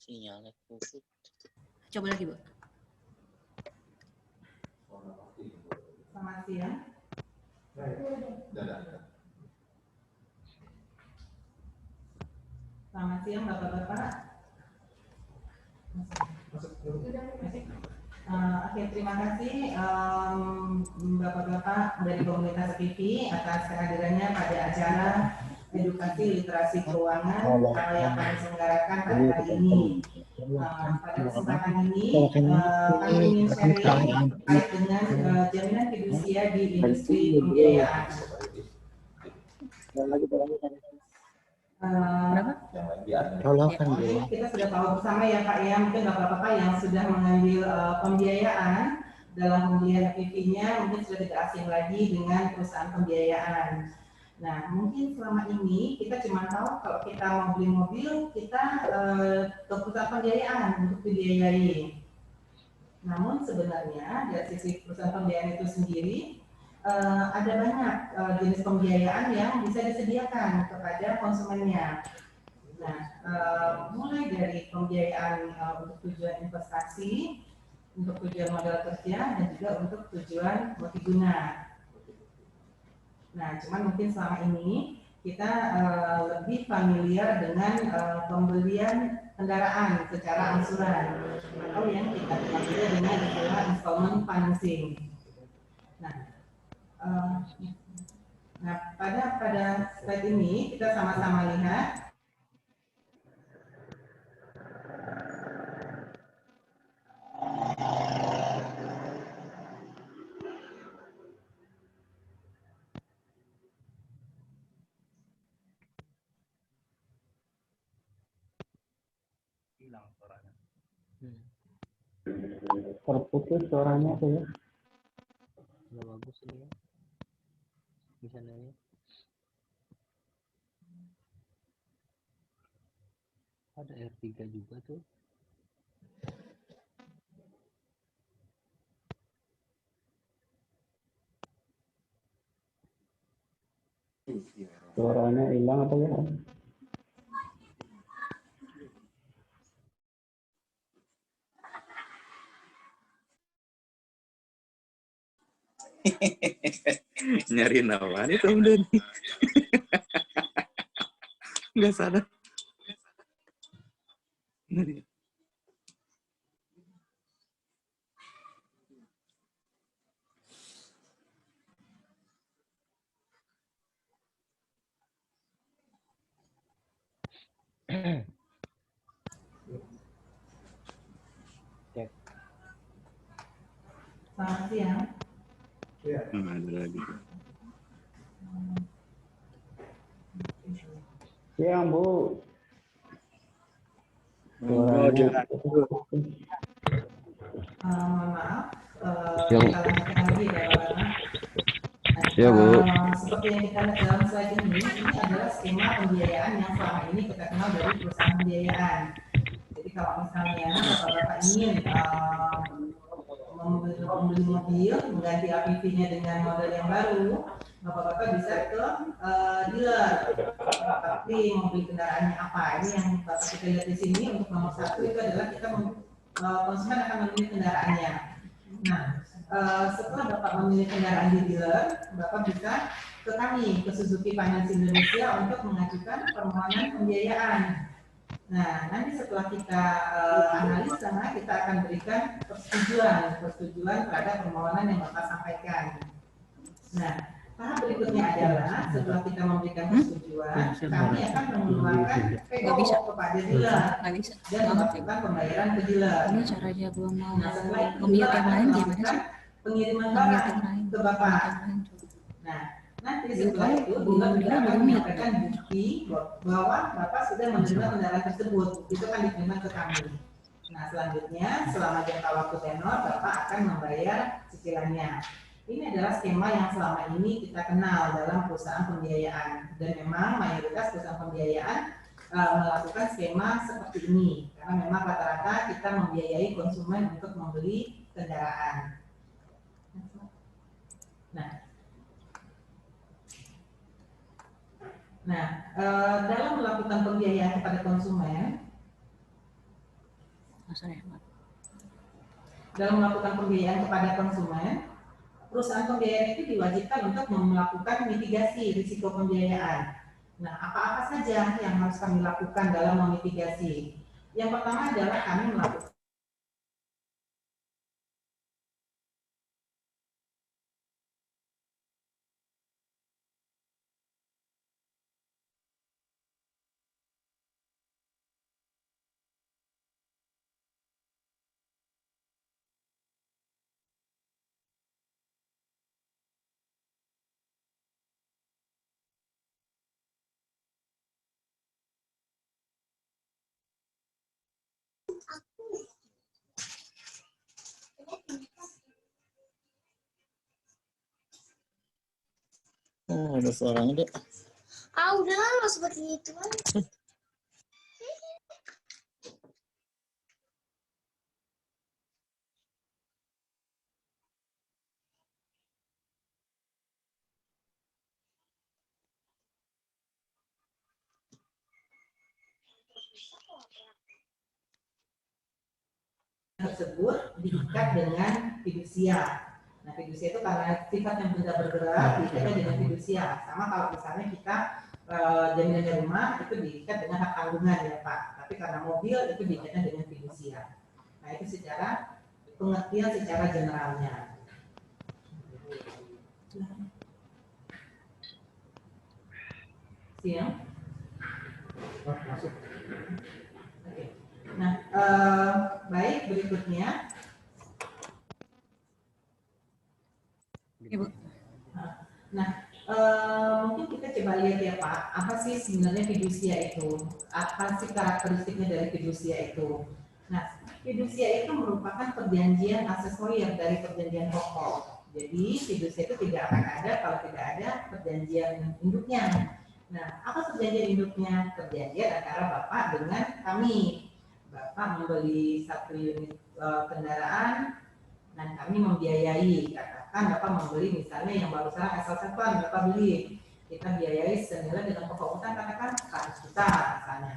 Sinyalnya putus. Coba lagi, Bu. Selamat siang. Selamat siang Bapak-Bapak. Oke, terima kasih Bapak-Bapak dari komunitas PV atas kehadirannya pada acara edukasi literasi keuangan yang kami selenggarakan pada hari ini. Pada kesempatan ini kami ingin sharing terkait dengan jaminan fidusia di industri pembiayaan. Kita sudah tahu bersama ya Pak ya, mungkin Bapak-Bapak yang sudah mengambil pembiayaan dalam pembelian PV-nya mungkin sudah tidak asing lagi dengan perusahaan pembiayaan. Nah, mungkin selama ini kita cuma tahu kalau kita mau beli mobil, kita ke perusahaan pembiayaan untuk dibiayai. Namun sebenarnya dari sisi perusahaan pembiayaan itu sendiri, ada banyak jenis pembiayaan yang bisa disediakan kepada konsumennya. Nah, mulai dari pembiayaan untuk tujuan investasi, untuk tujuan modal kerja, dan juga untuk tujuan multiguna. Nah, cuman mungkin selama ini kita lebih familiar dengan pembelian kendaraan secara angsuran atau yang kita familiar dengan istilah installment financing. Nah, pada slide ini kita sama-sama lihat terputus suaranya tuh ya. Nggak bagus ini ya. Bisa nanya. Ada R3 juga tuh. Suaranya hilang apa ya? Nyari nama nih Om Dani. Nggak sadar. selamat siang. Ada lagi. Siang, Bu. Mohon maaf, kita lanjutkan lagi ya Bapak. Ya, Bu. Seperti yang kita lihat dalam slide ini adalah skema pembiayaan yang selama ini kita kenal dari perusahaan pembiayaan. Jadi kalau misalnya Bapak-Bapak ingin membeli mobil, mengganti APV-nya dengan model yang baru, Bapak-Bapak bisa ke dealer. Tapi mau beli kendaraannya apa? Ini yang Bapak kita lihat di sini untuk nomor 1 itu adalah kita konsumen akan memilih kendaraannya. Nah, setelah Bapak memilih kendaraan di dealer, Bapak bisa ke kami, ke Suzuki Finance Indonesia untuk mengajukan permohonan pembiayaan. Nah, nanti setelah kita analisa, kita akan berikan persetujuan terhadap permohonan yang Bapak sampaikan. Nah, tahap berikutnya adalah setelah kita memberikan persetujuan, kami akan mengeluarkan PO kepada dealer dan melakukan pembayaran ke dealer. Ini caranya belum mau Setelah itu memilih yang lain gimana melakukan sih? pengiriman barang ke Bapak. Nah, nanti setelah itu dealer juga akan menyampaikan bukti bahwa Bapak sudah menerima kendaraan tersebut. Itu akan diterima ke kami. Nah, selanjutnya selama jangka waktu tenor, Bapak akan membayar cicilannya. Ini adalah skema yang selama ini kita kenal dalam perusahaan pembiayaan, dan memang mayoritas perusahaan pembiayaan melakukan skema seperti ini karena memang rata-rata kita membiayai konsumen untuk membeli kendaraan. Nah, dalam melakukan pembiayaan kepada konsumen, sorry. Dalam melakukan pembiayaan kepada konsumen, perusahaan pembiayaan itu diwajibkan untuk melakukan mitigasi risiko pembiayaan. Nah, apa-apa saja yang harus kami lakukan dalam memitigasi? Yang pertama adalah kami melakukan Ada suaranya deh. Udah lama seperti itu kan. tersebut diikat dengan fidusia. Nah, fidusia itu karena sifat yang benda bergerak diikat dengan fidusia. Sama kalau misalnya kita jaminannya rumah itu diikat dengan hak tanggungan ya Pak. Tapi karena mobil itu diikatnya dengan fidusia. Nah, itu secara pengertian secara generalnya. Siang? Masuk. Oke. Nah, baik, berikutnya. Ibu. Nah, mungkin kita coba lihat ya Pak, apa sih sebenarnya fidusia itu? Apa sih karakteristiknya dari fidusia itu? Nah, fidusia itu merupakan perjanjian aksesorier dari perjanjian pokok. Jadi, fidusia itu tidak akan ada kalau tidak ada perjanjian induknya. Nah, apa perjanjian induknya? Perjanjian antara Bapak dengan kami. Bapak membeli 1 unit kendaraan dan kami membiayai. Katakan Bapak membeli misalnya yang baru sekarang SL7 Bapak beli. Kita biayai senilai dengan pokok utang katakan 100 juta misalnya.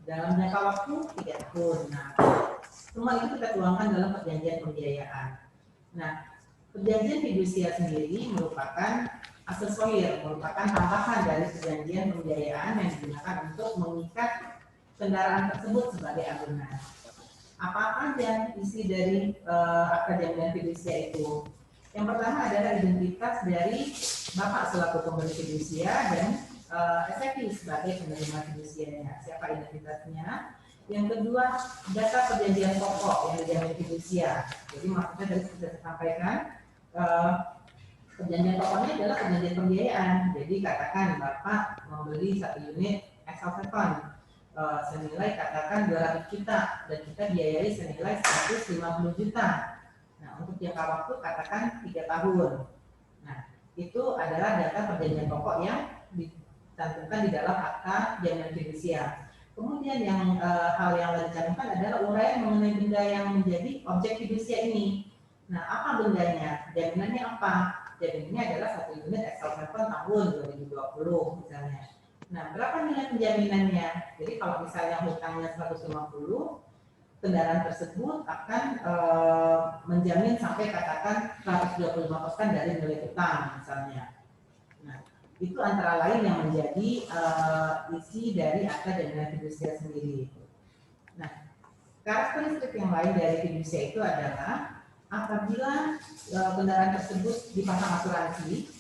Dalam jangka waktu 3 tahun. Nah, semua itu kita tuangkan dalam perjanjian pembiayaan. Nah, perjanjian fidusia sendiri merupakan aksesorier, merupakan tambahan dari perjanjian pembiayaan yang digunakan untuk mengikat kendaraan tersebut sebagai agunan. Apa aja isi dari akta jaminan fidusia itu? Yang pertama adalah identitas dari Bapak selaku pemberi fidusia dan SFI sebagai penerima fidusianya. Siapa identitasnya? Yang kedua, data perjanjian pokok yang dijamin fidusia. Jadi maksudnya dari sudah saya sampaikan, perjanjian pokoknya adalah perjanjian pembiayaan. Jadi katakan Bapak membeli 1 unit XL7 senilai katakan 200 juta dan kita biayai senilai 150 juta. Nah, untuk jangka waktu katakan 3 tahun. Nah, itu adalah data perjanjian pokok yang dicantumkan di dalam akta jaminan fidusia. Kemudian yang hal yang lain dicantumkan adalah uraian mengenai benda yang menjadi objek fidusia ini. Nah, apa bendanya? Jaminannya apa? Jaminannya adalah 1 unit XL7 tahun 2020 misalnya. Nah, berapa nilai penjaminannya? Jadi kalau misalnya hutangnya 150, kendaraan tersebut akan menjamin sampai katakan 125% dari nilai hutang misalnya. Nah, itu antara lain yang menjadi isi dari akta jaminan fidusia sendiri. Nah, karakteristik yang lain dari fidusia itu adalah apabila kendaraan tersebut dipasang asuransi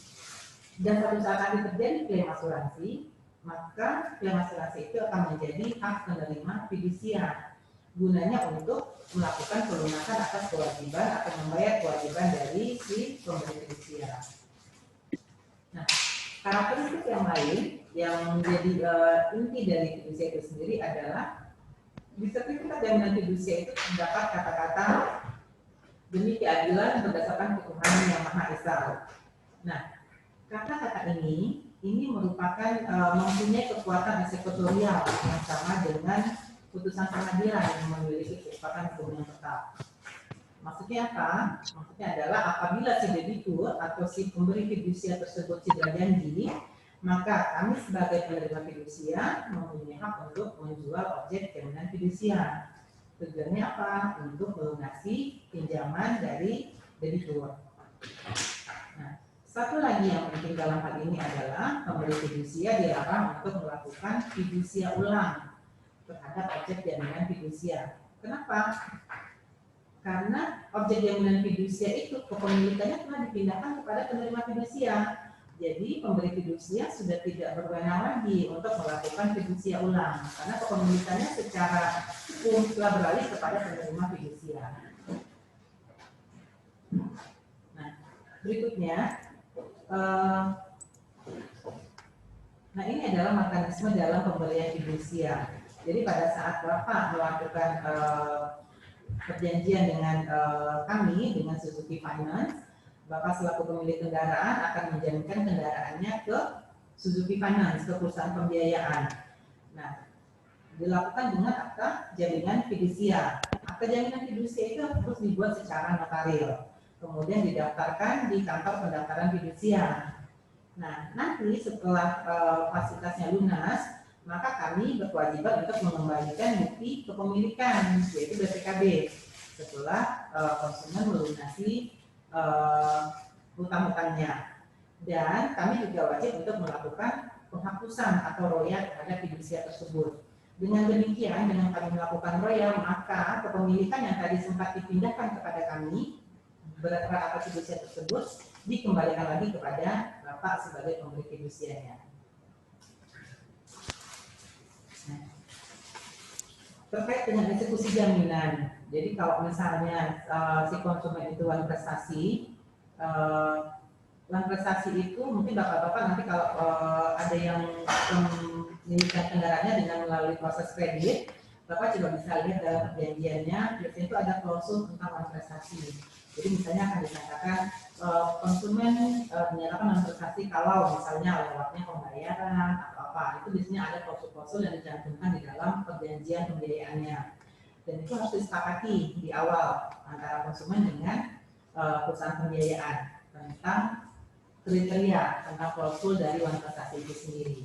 dan suatu saat nanti terjadi klaim asuransi, maka klaim asuransi itu akan menjadi hak penerima fidusia. Gunanya untuk melakukan pelunasan atas kewajiban atau membayar kewajiban dari si pemberi fidusia. Nah, karakteristik yang lain yang menjadi inti dari fidusia itu sendiri adalah di sertifikat jaminan fidusia itu terdapat kata-kata demi keadilan berdasarkan ketuhanan yang Maha Esa. Nah, kata-kata ini merupakan mempunyai kekuatan eksekutorial yang sama dengan putusan pengadilan yang memiliki kekuatan hukum yang tetap. Maksudnya apa? Maksudnya adalah apabila si debitur atau si pemberi fidusia tersebut tidak janji, maka kami sebagai penerima fidusia mempunyai hak untuk menjual objek jaminan fidusia. Tujuannya apa? Untuk melunasi pinjaman dari debitur. Nah, satu lagi yang penting dalam hal ini adalah pemberi fidusia dilarang untuk melakukan fidusia ulang terhadap objek jaminan fidusia. Kenapa? Karena objek jaminan fidusia itu kepemilikannya telah dipindahkan kepada penerima fidusia. Jadi pemberi fidusia sudah tidak berwenang lagi untuk melakukan fidusia ulang karena kepemilikannya secara hukum telah beralih kepada penerima fidusia. Nah, berikutnya, nah ini adalah mekanisme dalam pemberian fidusia. Jadi pada saat Bapak melakukan perjanjian dengan kami, dengan Suzuki Finance, Bapak selaku pemilik kendaraan akan menjaminkan kendaraannya ke Suzuki Finance, ke perusahaan pembiayaan. Nah, dilakukan dengan akta jaminan fidusia. Akta jaminan fidusia itu harus dibuat secara notaril, kemudian didaftarkan di kantor pendaftaran fidusia. Nah, nanti setelah fasilitasnya lunas, maka kami berkewajiban untuk mengembalikan bukti kepemilikan, yaitu BPKB, setelah konsumen melunasi hutang-hutangnya. Dan kami juga wajib untuk melakukan penghapusan atau royal terhadap fidusia tersebut. Dengan demikian, dengan kami melakukan royal, maka kepemilikan yang tadi sempat dipindahkan kepada kami berat atas fidusia tersebut dikembalikan lagi kepada Bapak sebagai pemberi fidusianya. Terkait dengan eksekusi jaminan, jadi kalau misalnya si konsumen itu wan prestasi itu mungkin bapak-bapak nanti kalau ada yang memiliki kendaraannya dengan melalui proses kredit, bapak juga bisa lihat dalam perjanjiannya, biasanya itu ada klausul tentang wan prestasi. Jadi misalnya akan dikatakan konsumen menyatakan wan prestasi kalau misalnya lewatnya pembayaran atau apa, itu biasanya ada klausul-klausul yang dicantumkan di dalam perjanjian pembiayaannya. Dan itu harus disepakati di awal antara konsumen dengan perusahaan pembiayaan tentang kriteria tentang klausul dari wan prestasi itu sendiri.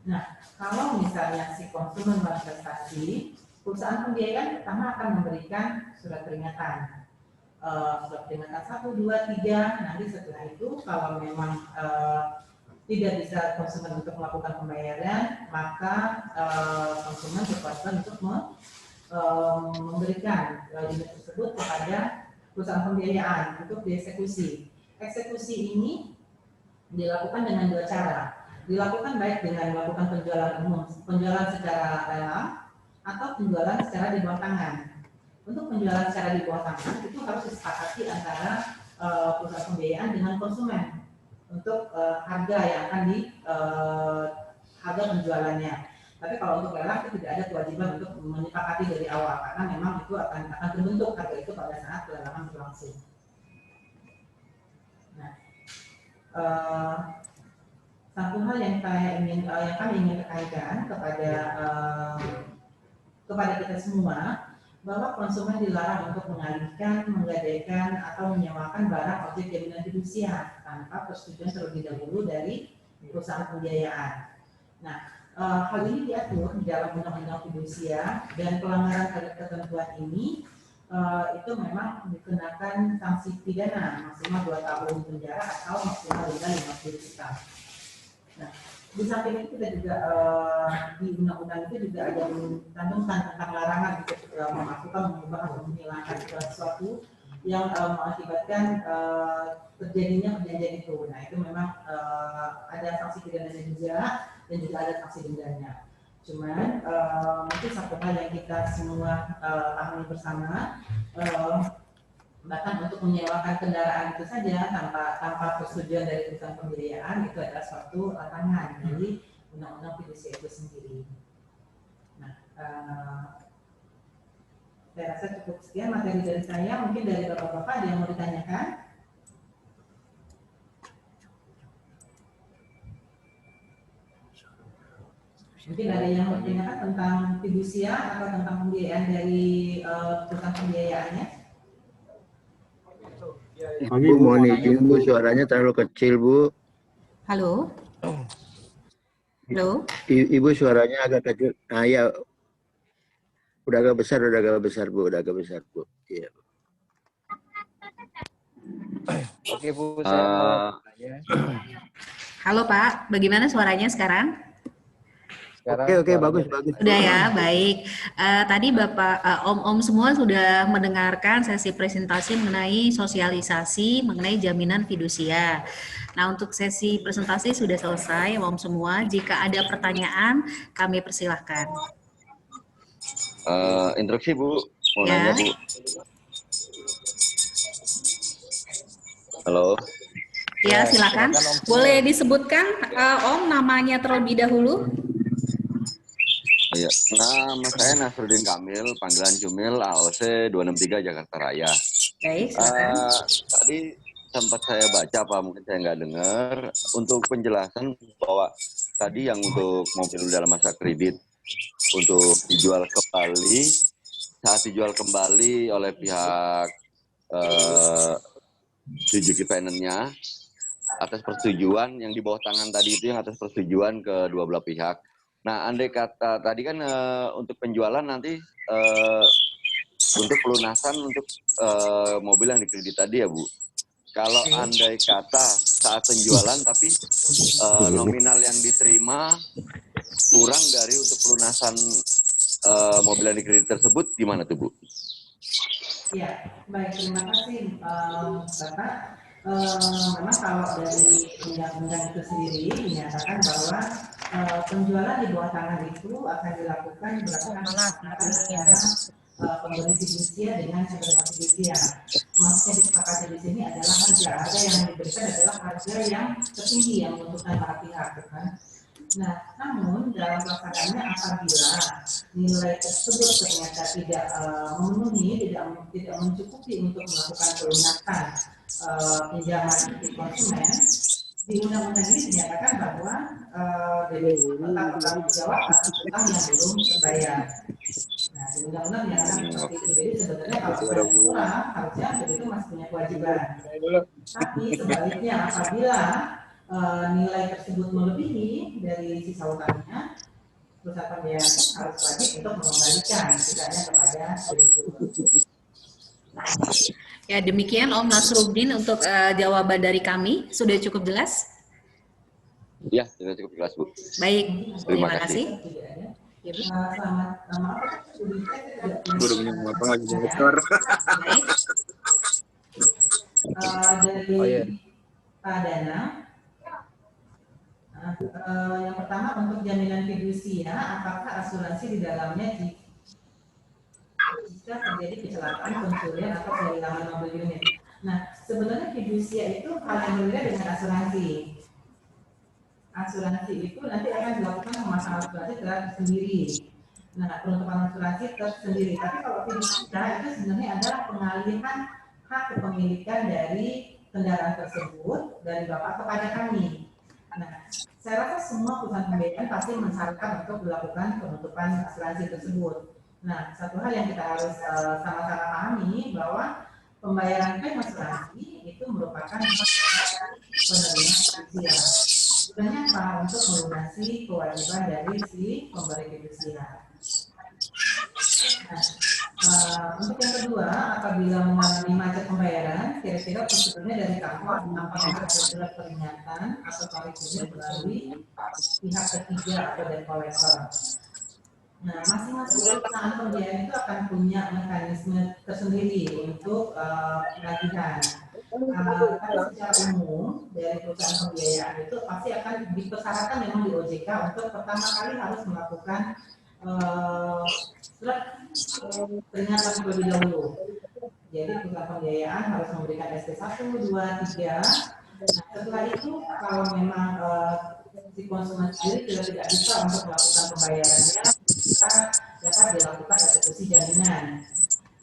Nah, kalau misalnya si konsumen wan prestasi, perusahaan pembiayaan pertama akan memberikan surat peringatan. Surat peringatan 1, 2, 3, nanti setelah itu kalau memang tidak bisa konsumen untuk melakukan pembayaran, maka konsumen berkewajiban untuk memberikan limit tersebut kepada perusahaan pembiayaan untuk dieksekusi. Eksekusi ini dilakukan dengan dua cara. Dilakukan baik dengan melakukan penjualan umum, penjualan secara lelang, atau penjualan secara di bawah tangan. Untuk penjualan secara di bawah tangan itu harus disepakati antara perusahaan pembiayaan dengan konsumen untuk harga yang akan harga penjualannya. Tapi kalau untuk lelang itu tidak ada kewajiban untuk menyepakati dari awal karena memang itu akan terbentuk harga itu pada saat pelelangan berlangsung. Nah, satu hal yang kami ingin tekankan kepada kita semua, bahwa konsumen dilarang untuk mengalihkan, menggadaikan, atau menyewakan barang objek jaminan fidusia tanpa persetujuan terlebih dahulu dari perusahaan pembiayaan. Nah, hal ini diatur di dalam Undang-Undang Fidusia dan pelanggaran ketentuan ini itu memang dikenakan sanksi pidana maksimal 2 tahun penjara atau maksimal denda 50 juta. Nah, di samping itu kita juga di undang-undang itu juga ada mencantumkan tentang larangan untuk memasukkan, mengubah atau menghilangkan sesuatu yang mengakibatkan terjadinya perjanjian itu. Nah, itu memang ada sanksi pidananya juga dan juga ada sanksi dendanya. Cuman mungkin satu hal yang kita semua pahami bersama, bahkan untuk menyewakan kendaraan itu saja tanpa persetujuan dari perusahaan pembiayaan itu adalah suatu larangan dari Undang-Undang Fidusia itu sendiri. Nah, saya rasa cukup sekian materi dari saya. Mungkin dari bapak-bapak ada yang mau ditanyakan? Mungkin ada yang mau ditanyakan tentang fidusia atau tentang pembiayaan dari perusahaan pembiayaannya? Bu, mohon izin Bu, suaranya terlalu kecil Bu. Halo? Halo? Ibu suaranya agak kecil. Nah ya, Udah agak besar Bu. Iya. Oke Bu, saya mau tanya. Halo Pak, bagaimana suaranya sekarang? Oke, bagus. Sudah ya, baik. Tadi Bapak, Om-Om semua sudah mendengarkan sesi presentasi mengenai sosialisasi, mengenai jaminan fidusia. Nah, untuk sesi presentasi sudah selesai, Om semua. Jika ada pertanyaan, kami persilahkan. Instruksi Bu, mau Ya. nanya Bu. Halo. Ya, silakan. Boleh disebutkan Om namanya terlebih dahulu? Iya. Nama saya Nasruddin Kamil, panggilan Cumil, AOC 263 Jakarta Raya. Baik, silakan. Tadi sempat saya baca, Pak, mungkin saya nggak dengar, untuk penjelasan bahwa tadi yang untuk mobil dalam masa kredit untuk dijual kembali, saat dijual kembali oleh pihak Suzuki Finance-nya, atas persetujuan yang di bawah tangan tadi itu yang atas persetujuan kedua belah pihak. Nah, andai kata tadi kan untuk penjualan nanti untuk pelunasan untuk mobil yang dikredit tadi ya Bu. Kalau andai kata saat penjualan tapi nominal yang diterima kurang dari untuk pelunasan mobil yang dikredit tersebut, gimana tuh Bu? Ya, baik, terima kasih Bapak. Memang kalau dari undang-undang itu sendiri menyatakan bahwa penjualan di bawah tangan itu akan dilakukan berdasarkan antara pemberi fidusia dengan penerima fidusia. Maksudnya disepakati di sini adalah harga yang diberikan adalah harga yang tertinggi yang menentukan para pihak, kan? Nah, namun dalam pelaksanaannya apabila nilai tersebut ternyata tidak memenuhi, tidak mencukupi untuk melakukan pelunasan pinjaman di konsumen, di undang-undang ini dinyatakan bahwa tetap bertanggung jawab atas utang yang belum terbayar. Nah, di undang-undang dinyatakan seperti itu. Jadi sebenarnya kalau sudah kurang, harusnya itu masih punya kewajiban. Tapi sebaliknya apabila nilai tersebut melebihi dari sisa utangnya, perusahaan pembiayaan harus wajib untuk mengembalikan sisanya kepada kreditur. Ya, demikian Om Nasruddin untuk jawaban dari kami. Sudah cukup jelas? Ya, sudah cukup jelas Bu. Baik, terima kasih. Ya, selamat Udah punya apa lagi motor. Baik. Dari Pak Danang. Yang pertama untuk jaminan fidusia, apakah asuransi di dalamnya jika terjadi kecelakaan, pencurian atau kehilangan mobil unit? Nah, sebenarnya fidusia itu hal yang berbeda dengan asuransi. Asuransi itu nanti akan dilakukan pemasangan asuransi tersendiri. Nah, peruntukan asuransi tersendiri. Tapi kalau fidusia itu sebenarnya adalah pengalihan hak kepemilikan dari kendaraan tersebut dari Bapak kepada kami. Nah, saya rasa semua perusahaan pembiayaan pasti mensyaratkan untuk melakukan penutupan asuransi tersebut. Nah, satu hal yang kita harus sama-sama pahami bahwa pembayaran klaim asuransi itu merupakan penerima fidusia. Tujuannya apa? Untuk melunasi kewajiban dari si pemberi fidusia. Nah, untuk yang kedua, apabila mengalami macet pembayaran, kira-kira prosedurnya dari kantor apakah ada surat peringatan atau tarifnya melalui pihak ketiga atau debt collector. Nah, masing-masing perusahaan pembiayaan itu akan punya mekanisme tersendiri untuk penagihan. Tapi secara umum dari perusahaan pembiayaan itu pasti akan dipersyaratkan memang di OJK untuk pertama kali harus melakukan surat peringatan terlebih dahulu. Jadi perusahaan pembiayaan harus memberikan SP1, 2, 3. Nah, setelah itu kalau memang si konsumen sendiri tidak bisa untuk melakukan pembayarannya, maka dapat dilakukan eksekusi jaminan.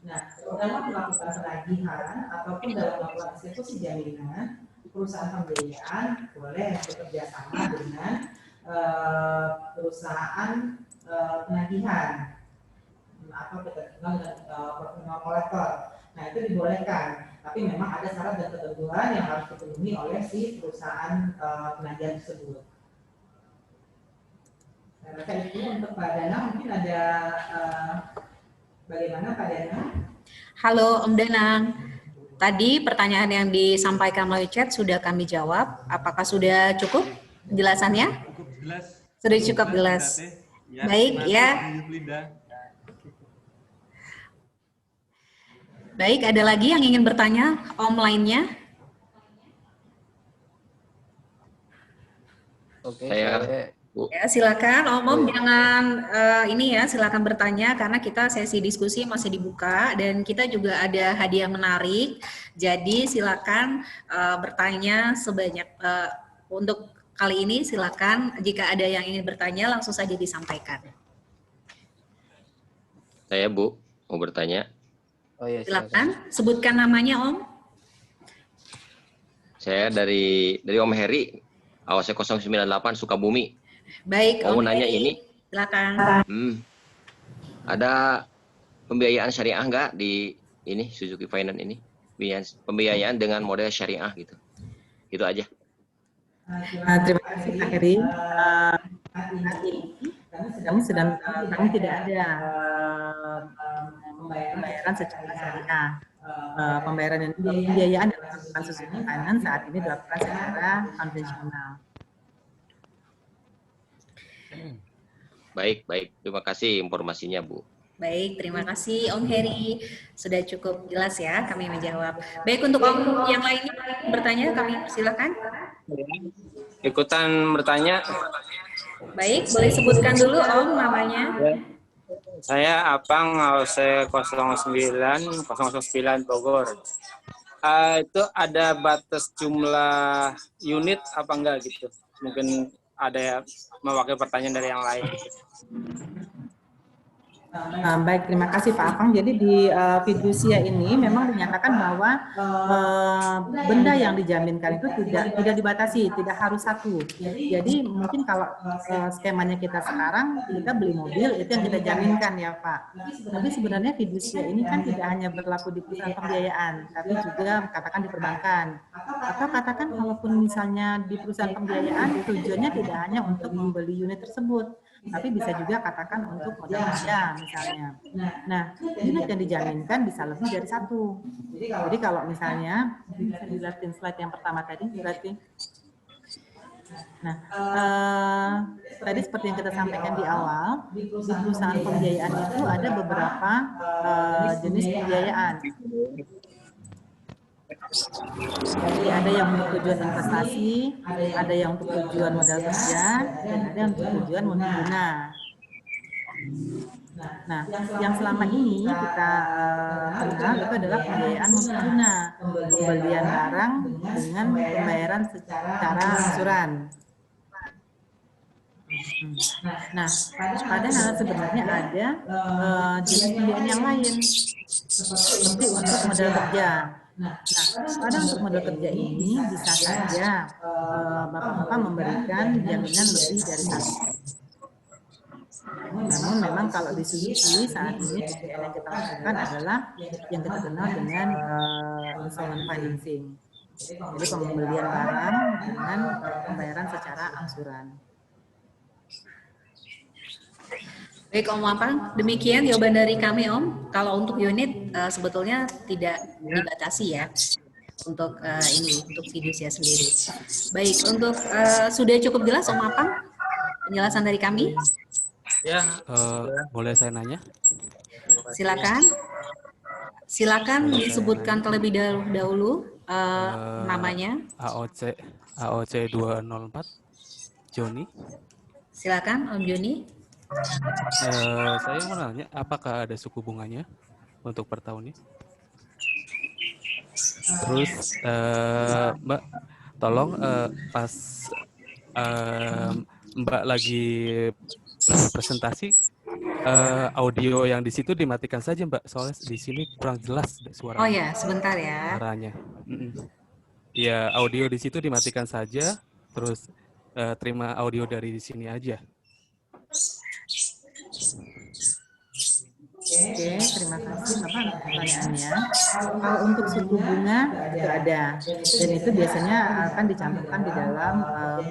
Nah, dalam melakukan penagihan ataupun dalam melakukan eksekusi jaminan, perusahaan pembiayaan boleh bekerja sama dengan perusahaan penagihan atau dengan profesional kolektor. Nah, itu dibolehkan, tapi memang ada syarat dan ketentuan yang harus dipenuhi oleh si perusahaan penagihan tersebut. Saya rasa itu untuk Pak Danang. Mungkin ada Bagaimana Pak Danang? Halo Om Danang. Tadi pertanyaan yang disampaikan melalui chat sudah kami jawab. Apakah sudah cukup penjelasannya? Sudah cukup jelas. Baik ya. Baik, ada lagi yang ingin bertanya Om lainnya? Oke, Ya, silakan Om jangan ini ya, silakan bertanya karena kita sesi diskusi masih dibuka dan kita juga ada hadiah menarik. Jadi silakan bertanya sebanyak untuk kali ini silakan jika ada yang ingin bertanya langsung saja disampaikan. Saya Bu mau bertanya. Oh ya, silakan sebutkan namanya Om. Saya dari Om Heri, AOC 098 Sukabumi. Baik, mau Om nanya Heri, ini. silakan. Ada pembiayaan syariah nggak di ini Suzuki Finance ini? Pembiayaan dengan model syariah gitu. Itu aja. Terima kasih Pak Heri. Kami tidak ada pembayaran secara syariah. Pembiayaan dalam Suzuki Finance saat ini dilakukan secara konvensional. Baik. Terima kasih informasinya, Bu. Baik, terima kasih Om Heri. Sudah cukup jelas ya kami menjawab. Baik, untuk Om yang lainnya bertanya kami silakan. Ikutan bertanya. Baik, boleh sebutkan dulu Om namanya. Saya Apang AOC 009 Bogor. Itu ada batas jumlah unit apa enggak gitu? Mungkin ada ya mewakili pertanyaan dari yang lain. Baik, terima kasih Pak Apang. Jadi di fidusia ini memang dinyatakan bahwa benda yang dijaminkan itu tidak dibatasi, tidak harus satu. Jadi mungkin kalau skemanya kita sekarang, kita beli mobil itu yang kita jaminkan ya Pak. Tapi sebenarnya fidusia ini kan tidak hanya berlaku di perusahaan pembiayaan, tapi juga katakan di perbankan. Atau katakan kalaupun misalnya di perusahaan pembiayaan tujuannya tidak hanya untuk membeli unit tersebut, tapi bisa juga katakan untuk modal kerja misalnya. Nah, unit yang dijaminkan bisa lebih dari satu. Jadi kalau misalnya bisa dilihatin slide yang pertama tadi berarti. Nah, tadi seperti yang kita sampaikan di awal, di perusahaan pembiayaan itu ada beberapa jenis pembiayaan. Jadi ada yang untuk tujuan investasi, ada yang untuk tujuan modal kerja, dan ada yang untuk tujuan multiguna. Nah, yang selama ini kita kenal itu adalah pembiayaan multiguna, pembelian barang dengan pembayaran secara angsuran. Nah, padahal sebenarnya ada jenis pembiayaan yang lain, seperti untuk modal kerja. Nah, pada untuk modal kerja ini bisa saja Bapak-Bapak memberikan jaminan lebih dari satu. Namun memang kalau di Suzuki saat ini yang kita lakukan adalah yang kita kenal dengan installment financing. Jadi pembelian barang dengan pembayaran secara angsuran. Baik Om Apang, demikian jawaban dari kami Om. Kalau untuk unit sebetulnya tidak dibatasi ya untuk untuk fidusia sendiri. Baik, untuk sudah cukup jelas Om Apang penjelasan dari kami? Ya, boleh saya nanya? Silakan. Silakan disebutkan terlebih dahulu namanya. AOC 204 Joni. Silakan Om Joni. Saya mau nanya, apakah ada suku bunganya untuk per tahunnya? Terus Mbak, tolong pas Mbak lagi presentasi, audio yang di situ dimatikan saja Mbak, soalnya di sini kurang jelas suaranya. Oh ya, sebentar ya. Suaranya. Ya, audio di situ dimatikan saja, terus terima audio dari di sini aja. Oke, terima kasih Bapak untuk pertanyaannya. Kalau untuk suku bunga itu ada, dan itu biasanya akan dicantumkan di dalam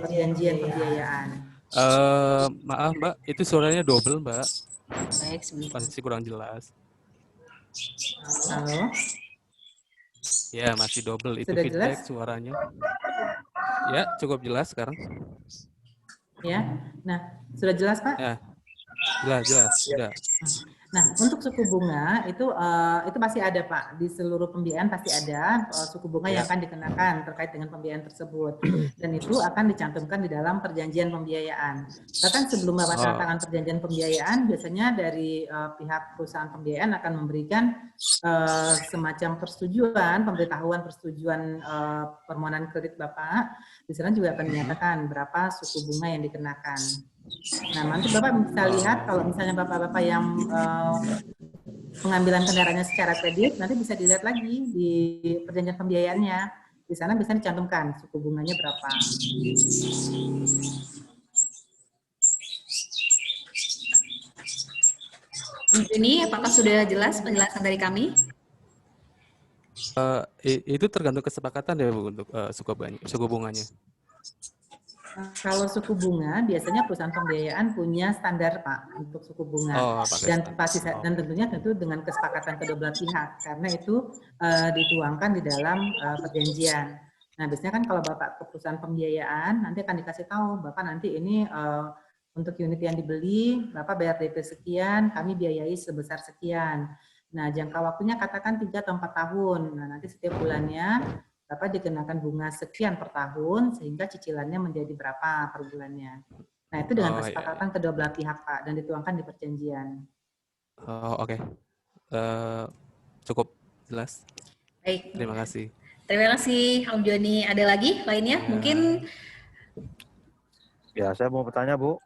perjanjian pembiayaan. Maaf Mbak, itu suaranya double Mbak. Baik, sebentar. Pasti kurang jelas. Halo. Ya, masih double. Itu Sudah feedback jelas? suaranya. Ya, cukup jelas sekarang. Ya. Nah, sudah jelas, Pak? Ya, jelas. Sudah. Nah, untuk suku bunga itu pasti ada, Pak. Di seluruh pembiayaan pasti ada suku bunga yang akan dikenakan terkait dengan pembiayaan tersebut. Dan itu akan dicantumkan di dalam perjanjian pembiayaan. Bahkan sebelum Bapak tanda tangan perjanjian pembiayaan, biasanya dari pihak perusahaan pembiayaan akan memberikan semacam persetujuan, pemberitahuan persetujuan permohonan kredit Bapak. Di sana juga akan dinyatakan berapa suku bunga yang dikenakan. Nah, nanti Bapak bisa lihat kalau misalnya Bapak-Bapak yang pengambilan kendaraannya secara kredit, nanti bisa dilihat lagi di perjanjian pembiayaannya. Di sana bisa dicantumkan suku bunganya berapa. Ini apakah sudah jelas penjelasan dari kami? Itu tergantung kesepakatan ya Bu untuk suku bunganya. Kalau suku bunga, biasanya perusahaan pembiayaan punya standar, Pak, untuk suku bunga. Dan tentunya dengan kesepakatan kedua belah pihak, karena itu dituangkan di dalam perjanjian. Nah, biasanya kan kalau Bapak ke perusahaan pembiayaan, nanti akan dikasih tahu, Bapak nanti ini untuk unit yang dibeli, Bapak bayar DP sekian, kami biayai sebesar sekian. Nah, jangka waktunya katakan 3 atau 4 tahun. Nah, nanti setiap bulannya Bapak dikenakan bunga sekian per tahun, sehingga cicilannya menjadi berapa per bulannya. Nah, itu dengan kesepakatan kedua belah pihak, Pak, dan dituangkan di perjanjian. Oke. Cukup jelas. Baik. Terima kasih. Terima kasih, Om Joni. Ada lagi lainnya? Mungkin? Ya, saya mau bertanya, Bu.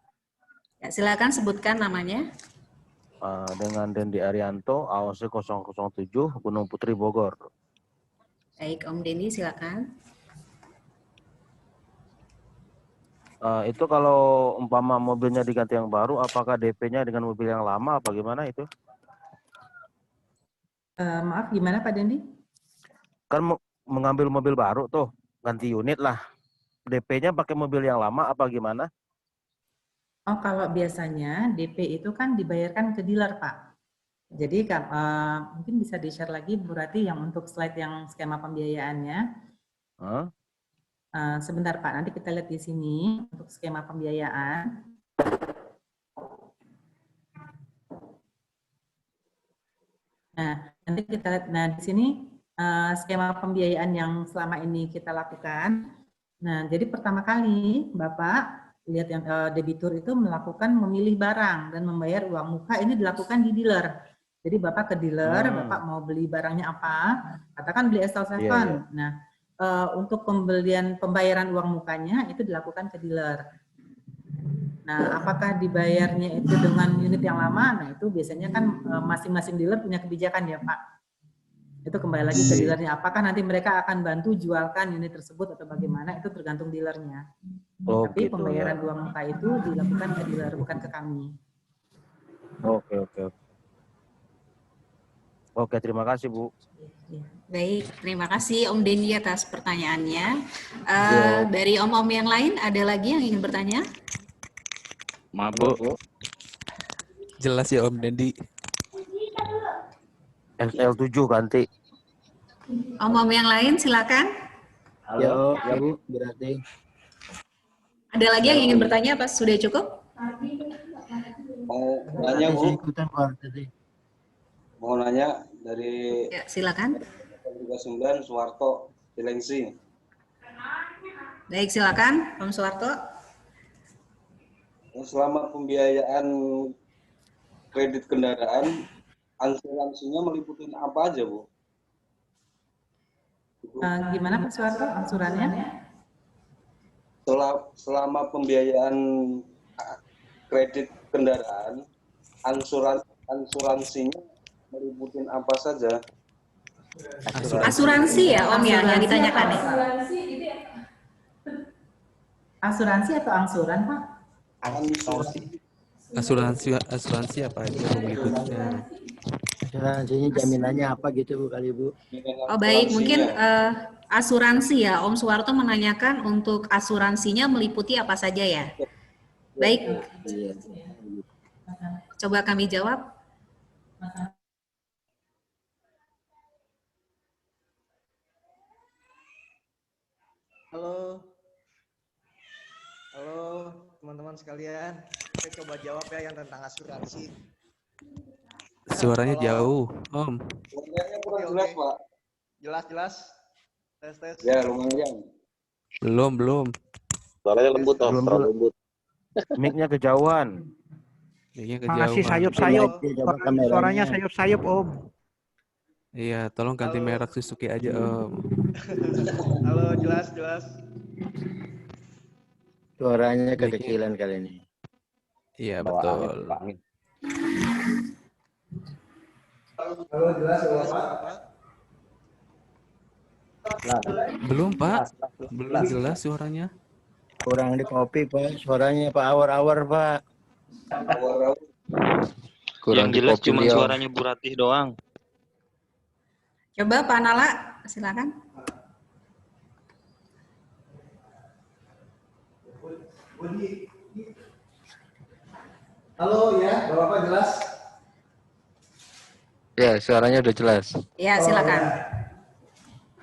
Ya, silakan sebutkan namanya. Dengan Dendi Arianto, AOC 007, Gunung Putri, Bogor. Baik, Om Dendi, silakan. Itu kalau umpama mobilnya diganti yang baru, apakah DP-nya dengan mobil yang lama, apa gimana itu? Maaf, gimana Pak Dendi? Kan mengambil mobil baru tuh, ganti unit lah. DP-nya pakai mobil yang lama, apa gimana? Oh, kalau biasanya DP itu kan dibayarkan ke dealer, Pak. Jadi mungkin bisa di-share lagi Bu Rati yang untuk slide yang skema pembiayaannya. Sebentar Pak, nanti kita lihat di sini untuk skema pembiayaan. Nah, nanti kita lihat, di sini skema pembiayaan yang selama ini kita lakukan. Nah, jadi pertama kali Bapak lihat yang debitur itu melakukan memilih barang dan membayar uang muka, ini dilakukan di dealer. Jadi Bapak ke dealer, Bapak mau beli barangnya apa, katakan beli SL7. Nah, untuk pembayaran uang mukanya itu dilakukan ke dealer. Nah, apakah dibayarnya itu dengan unit yang lama? Nah, itu biasanya kan masing-masing dealer punya kebijakan ya Pak. Itu kembali lagi ke dealernya. Apakah nanti mereka akan bantu jualkan unit tersebut atau bagaimana, itu tergantung dealernya. Tapi gitu, pembayaran uang muka itu dilakukan ke dealer, bukan ke kami. Oke, terima kasih Bu. Baik, terima kasih Om Dendi atas pertanyaannya. Dari om-om yang lain, ada lagi yang ingin bertanya? Maaf Bu. Jelas ya Om Dendi. SL7 ganti. Om-om yang lain, silakan. Halo, ya Bu, berarti. Ada lagi yang ingin bertanya, apa sudah cukup? Mau nanya Bu? Mau nanya dari ya, silakan. 39 Suwarto Cilengsi. Baik, silakan Om Suwarto. Selama pembiayaan kredit kendaraan, asuransinya meliputi apa aja, Bu? Gimana Pak Suwarto angsurannya? Selama pembiayaan kredit kendaraan, asuransinya meliputi apa saja? Asuransi ya Om yang ditanyakan nih. Asuransi atau angsuran Pak? Asuransi apa aja mengikutnya? Asuransinya jaminannya apa gitu Bu kali Bu? Oh baik, mungkin asuransi ya Om Suwarto menanyakan untuk asuransinya meliputi apa saja ya? Baik, coba kami jawab. Halo. Halo teman-teman sekalian. Saya coba jawab ya yang tentang asuransi. Suaranya jauh, Om. Suaranya kurang Oke, jelas, oke. Pak. Jelas. Tes. Ya, lumayan. Belum. Suaranya lembut, Om. Belum Terlalu jelas. lembut. Mic-nya kejauhan. Mic-nya Masih kejauhan. sayup-sayup. Coba Suaranya kameranya. sayup-sayup, Om. Iya, tolong ganti merek Suzuki aja, Om. Halo, jelas. Suaranya Mic-nya. kekecilan kali ini. Iya, Bawa angin, betul. bawa angin. Halo, jelas Bapak. Belum, Pak. Belum jelas suaranya. Kurang di copy, Pak. Suaranya Pak awar-awar, Pak. Yang jelas di-copy, cuma Om. suaranya Bu Ratih doang. Coba Pak Nala, silakan. Halo ya, Bapak jelas? Ya, suaranya udah jelas. Ya, silakan.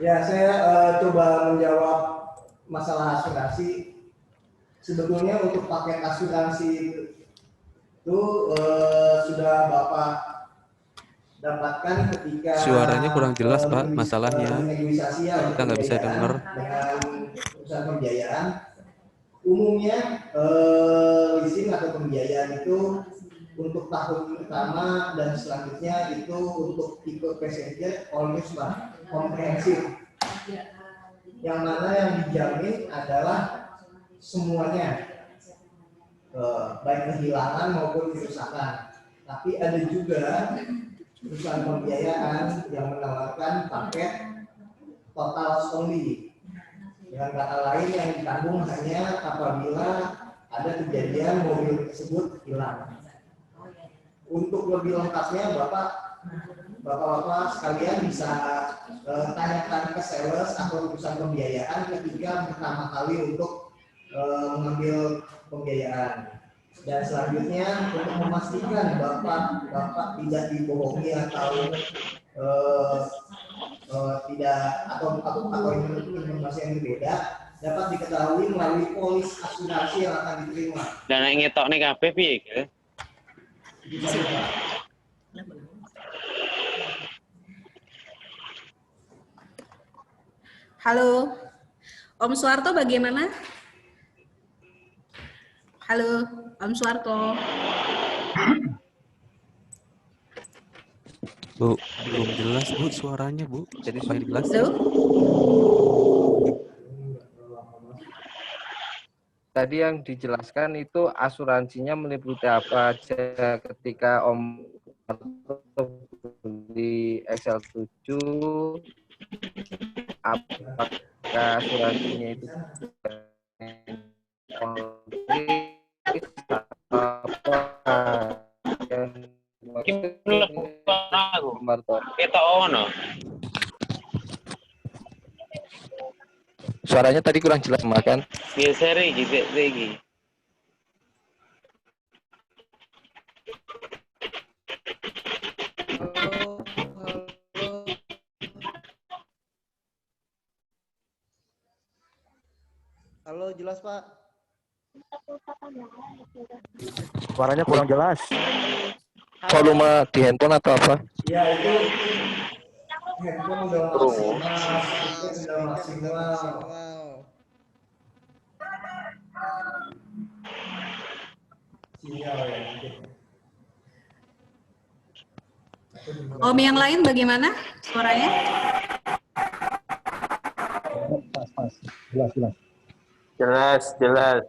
Ya, saya coba menjawab masalah asuransi. Sebetulnya untuk paket asuransi itu sudah Bapak dapatkan ketika Suaranya kurang jelas, Pak, masalahnya. negosiasi ya, Kita nggak bisa dengar. dengan perusahaan pembiayaan. Umumnya leasing atau pembiayaan itu untuk tahun pertama dan selanjutnya itu untuk tipe passenger always komprehensif. Yang mana yang dijamin adalah semuanya, baik kehilangan maupun kerusakan. Tapi ada juga perusahaan pembiayaan yang menawarkan paket total only. Dengan kata lain yang ditanggung hanya apabila ada kejadian mobil tersebut hilang. Untuk lebih lengkapnya Bapak-bapak sekalian bisa tanyakan ke sales atau perusahaan pembiayaan ketika pertama kali untuk mengambil pembiayaan. Dan selanjutnya untuk memastikan Bapak tidak dibohongi atau tidak atau informasi yang berbeda dapat diketahui melalui polis asuransi yang akan diterima. Dan yang ngetok nih kabeh piye iki? Halo, Om Suwarto bagaimana? Halo, Om Suwarto. Bu, belum jelas, Bu, suaranya, Bu. Jadi supaya jelas. Tadi yang dijelaskan itu asuransinya meliputi apa aja ketika Om di Excel 7, apakah asuransinya itu Kita ono. Suaranya tadi kurang jelas, makan. Geser iki. Halo, jelas Pak? Suaranya kurang jelas. Volume di handphone atau apa? Ya, itu handphone udah maksimal. Sinyal ya. Om yang lain bagaimana suaranya? Pas. Jelas. Jelas.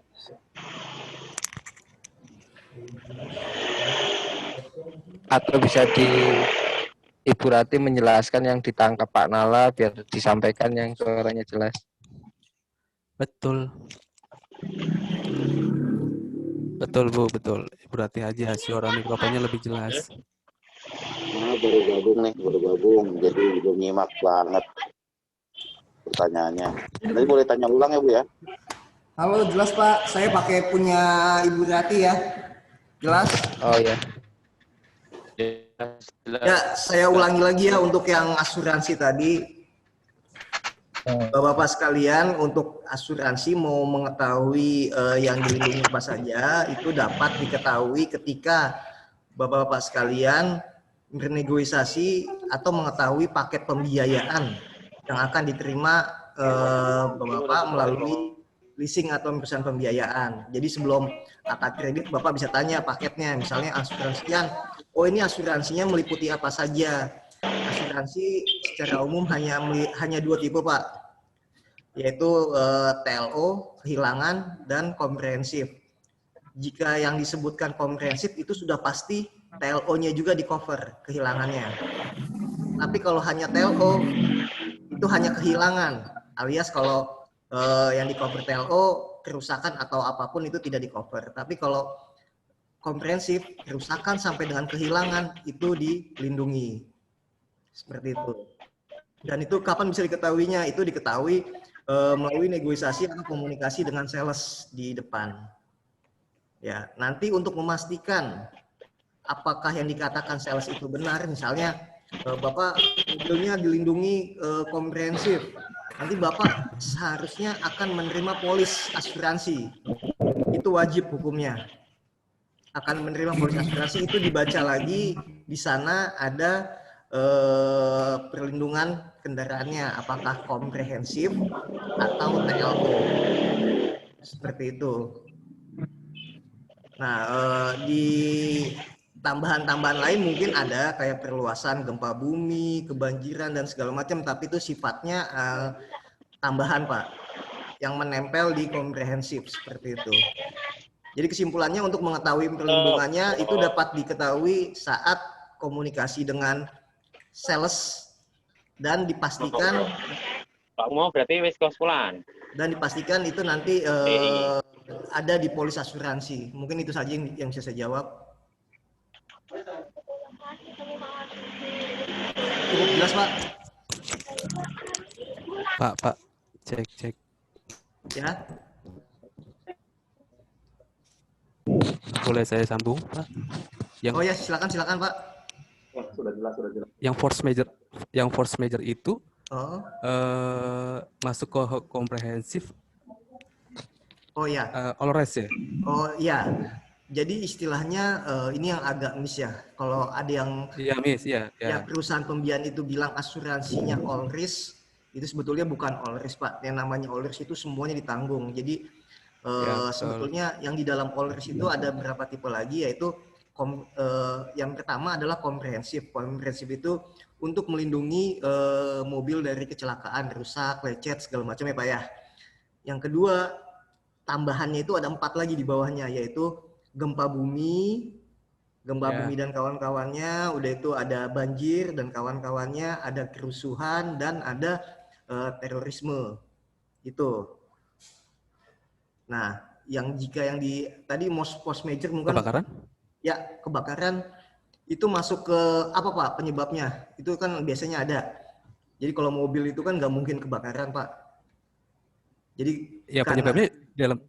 Atau bisa Ibu Rati menjelaskan yang ditangkap Pak Nala biar disampaikan yang suaranya jelas. Betul, Bu, betul. Ibu Rati aja suara mikrofonnya lebih jelas. Nah, baru gabung, jadi belum nyimak banget pertanyaannya. Nanti boleh tanya ulang ya, Bu ya? Halo, jelas Pak. Saya pakai punya Ibu Rati ya. Jelas? Oh ya. Ya, saya ulangi lagi ya untuk yang asuransi tadi. Bapak sekalian, untuk asuransi mau mengetahui yang dilindungi apa saja, itu dapat diketahui ketika Bapak-bapak sekalian bernegosiasi atau mengetahui paket pembiayaan yang akan diterima Bapak-bapak melalui leasing atau perusahaan pembiayaan. Jadi sebelum akad kredit, Bapak bisa tanya paketnya, misalnya asuransian, oh ini asuransinya meliputi apa saja. Asuransi secara umum hanya 2 tipe, Pak, yaitu TLO, kehilangan, dan komprehensif. Jika yang disebutkan komprehensif itu sudah pasti TLO-nya juga di cover, kehilangannya. Tapi kalau hanya TLO, itu hanya kehilangan, alias kalau yang di cover TLO, kerusakan atau apapun itu tidak di cover. Tapi kalau komprehensif, kerusakan sampai dengan kehilangan itu dilindungi. Seperti itu. Dan itu kapan bisa diketahuinya? Itu diketahui melalui negosiasi atau komunikasi dengan sales di depan. Ya, nanti untuk memastikan apakah yang dikatakan sales itu benar, misalnya Bapak mobilnya dilindungi komprehensif, nanti Bapak seharusnya akan menerima polis asuransi. Itu wajib hukumnya. Akan menerima polis asuransi, itu dibaca lagi, di sana ada perlindungan kendaraannya, apakah komprehensif atau TLO. Seperti itu. Nah, di tambahan-tambahan lain mungkin ada kayak perluasan gempa bumi, kebanjiran, dan segala macam, tapi itu sifatnya tambahan, Pak, yang menempel di komprehensif, seperti itu. Jadi kesimpulannya untuk mengetahui perlindungannya itu dapat diketahui saat komunikasi dengan sales dan dipastikan Pak mau berarti wis kos-kolan. Dan dipastikan itu nanti ada di polis asuransi. Mungkin itu saja yang bisa saya jawab. Cukup jelas, Pak? Pak, cek. Ya. Boleh saya sambung, Pak? Oh ya, silakan Pak. Sudah jelas. Yang force major itu masuk ke komprehensif. Oh ya. All rights ya. Oh ya. Jadi istilahnya ini yang agak miss ya. Kalau ada yang miss ya. Ya, perusahaan pembiayaan itu bilang asuransinya all risk, itu sebetulnya bukan all risk, Pak. Yang namanya all risk itu semuanya ditanggung. Jadi sebetulnya yang di dalam all risk itu ada beberapa tipe lagi, yaitu yang pertama adalah komprehensif. Komprehensif itu untuk melindungi mobil dari kecelakaan, rusak, lecet, segala macam ya, Pak ya. Yang kedua, tambahannya itu ada 4 lagi di bawahnya, yaitu gempa bumi dan kawan-kawannya, udah itu ada banjir dan kawan-kawannya, ada kerusuhan, dan ada terorisme. Itu. Nah, jika yang di tadi force major mungkin kebakaran? Ya, kebakaran itu masuk ke apa, Pak, penyebabnya? Itu kan biasanya ada. Jadi kalau mobil itu kan nggak mungkin kebakaran, Pak. Jadi ya penyebabnya dalam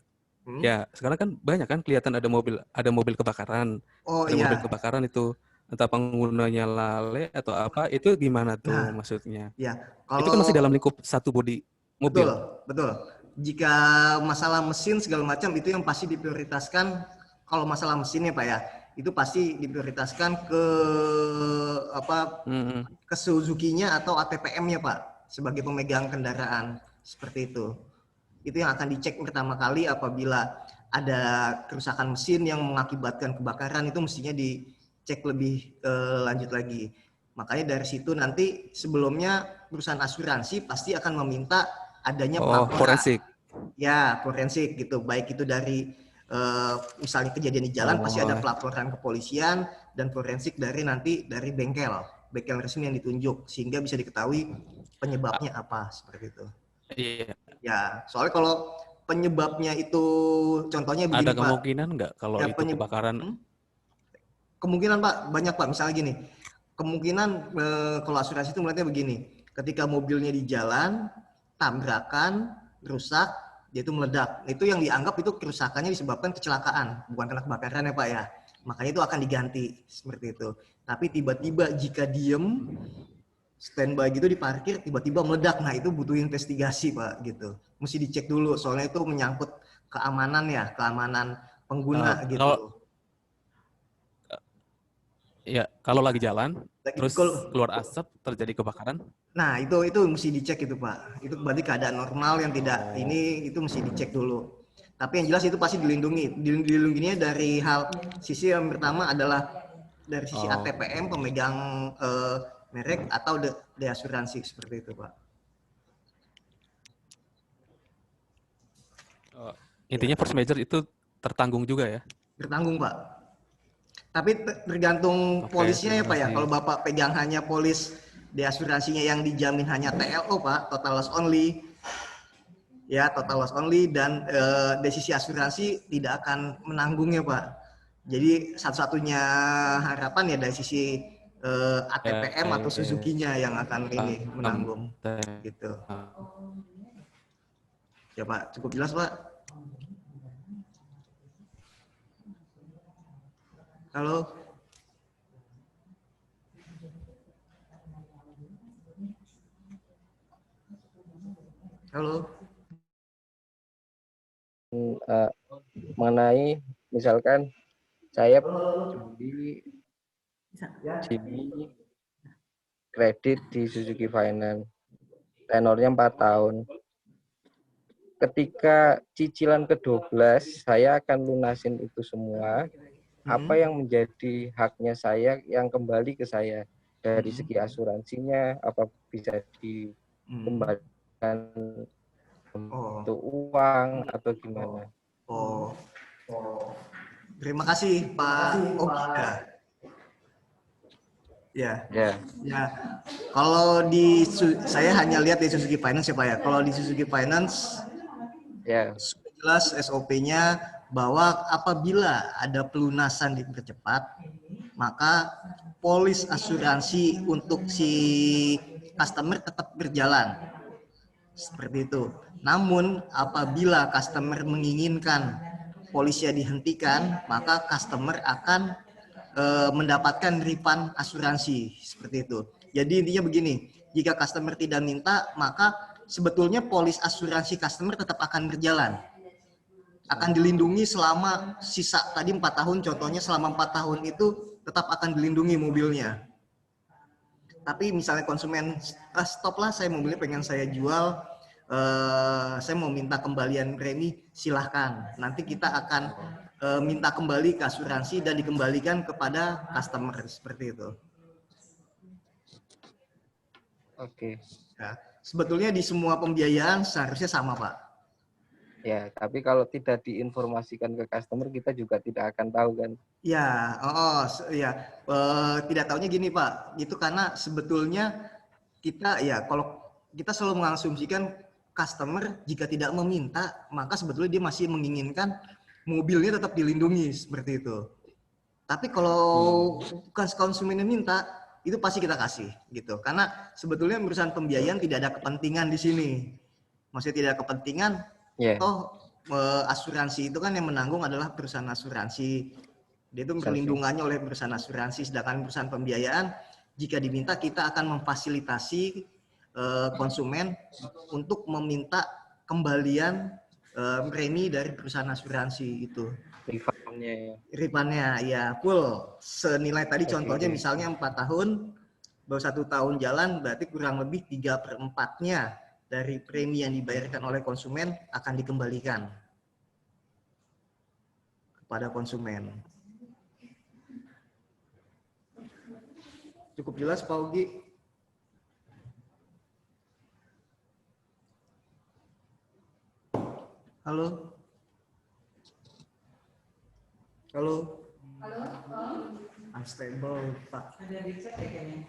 ya sekarang kan banyak kan kelihatan ada mobil kebakaran. Mobil kebakaran itu entah penggunanya lalai atau apa, itu gimana tuh maksudnya? Ya, itu kan masih dalam lingkup satu bodi mobil. Betul. Jika masalah mesin segala macam itu yang pasti diprioritaskan. Kalau masalah mesinnya, Pak ya, itu pasti diprioritaskan ke ke Suzuki-nya atau ATPM-nya, Pak, sebagai pemegang kendaraan, seperti itu. Itu yang akan dicek pertama kali apabila ada kerusakan mesin yang mengakibatkan kebakaran, itu mestinya dicek lebih lanjut lagi. Makanya dari situ nanti sebelumnya perusahaan asuransi pasti akan meminta adanya pelaporan. Forensik. Ya, forensik gitu. Baik itu dari misalnya kejadian di jalan pasti ada pelaporan kepolisian dan forensik dari bengkel resmi yang ditunjuk, sehingga bisa diketahui penyebabnya apa, seperti itu. Iya. Ya, soalnya kalau penyebabnya itu contohnya begini, ada kemungkinan nggak kalau ya, itu kebakaran? Kemungkinan, Pak, banyak, Pak. Misalnya gini, kemungkinan kalau asuransi itu melihatnya begini, ketika mobilnya di jalan tabrakan, rusak, dia itu meledak. Itu yang dianggap itu kerusakannya disebabkan kecelakaan, bukan karena kebakaran ya, Pak ya. Makanya itu akan diganti seperti itu. Tapi tiba-tiba jika diem, standby gitu di parkir tiba-tiba meledak. Nah, itu butuh investigasi, Pak, gitu. Mesti dicek dulu soalnya itu menyangkut keamanan ya, keamanan pengguna gitu. Kalau lagi jalan terus kalau- keluar asap terjadi kebakaran. Nah, itu mesti dicek itu, Pak. Itu berarti keadaan normal yang tidak ini itu mesti dicek dulu. Tapi yang jelas itu pasti dilindungi. Dilindunginya dari hal sisi yang pertama adalah dari sisi ATPM, pemegang merek atau asuransi seperti itu, Pak. Intinya force major itu tertanggung juga ya? Tertanggung, Pak. Tapi tergantung polisnya ya, Pak ya. Kalau Bapak pegang hanya polis asuransinya yang dijamin hanya TLO, Pak, total loss only. Ya, total loss only, dan dari sisi asuransi tidak akan menanggungnya, Pak. Jadi satu-satunya harapan ya dari sisi ATPM atau Suzuki-nya yang akan ini menanggung. Gitu. Ya, Pak, cukup jelas, Pak. Halo. Halo. Mengenai misalkan saya juli kredit di Suzuki Finance, tenornya 4 tahun. Ketika cicilan ke-12 saya akan lunasin itu semua. Apa yang menjadi haknya saya yang kembali ke saya dari segi asuransinya, apa bisa dikembalikan untuk uang atau gimana? Terima kasih Pak Ogida. Ya. Kalau saya hanya lihat di Suzuki Finance ya, Pak ya. Kalau di Suzuki Finance sudah jelas SOP-nya bahwa apabila ada pelunasan dipercepat, maka polis asuransi untuk si customer tetap berjalan. Seperti itu. Namun apabila customer menginginkan polisnya dihentikan, maka customer akan mendapatkan refund asuransi. Seperti itu. Jadi intinya begini, jika customer tidak minta, maka sebetulnya polis asuransi customer tetap akan berjalan. Akan dilindungi selama sisa tadi 4 tahun, contohnya selama 4 tahun itu tetap akan dilindungi mobilnya. Tapi misalnya konsumen stop lah, saya mobilnya pengen saya jual, saya mau minta kembalian premi, silahkan. Nanti kita akan minta kembali ke asuransi dan dikembalikan kepada customer seperti itu. Oke. Ya, sebetulnya di semua pembiayaan seharusnya sama, Pak. Ya, tapi kalau tidak diinformasikan ke customer, kita juga tidak akan tahu kan? Ya, tidak tahunya gini Pak, itu karena sebetulnya kita ya kalau kita selalu mengasumsikan customer jika tidak meminta, maka sebetulnya dia masih menginginkan mobilnya tetap dilindungi seperti itu. Tapi kalau konsumennya minta, itu pasti kita kasih gitu. Karena sebetulnya perusahaan pembiayaan tidak ada kepentingan di sini. Maksudnya tidak ada kepentingan. Asuransi itu kan yang menanggung adalah perusahaan asuransi. Dia itu perlindungannya oleh perusahaan asuransi, sedangkan perusahaan pembiayaan jika diminta kita akan memfasilitasi konsumen untuk meminta kembalian premi dari perusahaan asuransi itu. Refundnya ya full senilai tadi contohnya misalnya 4 tahun, baru 1 tahun jalan berarti kurang lebih 3/4-nya dari premi yang dibayarkan oleh konsumen akan dikembalikan kepada konsumen. Cukup jelas Pak Ugi? Halo? Halo? Halo? Unstable, Pak. Ada di chat ya kayaknya?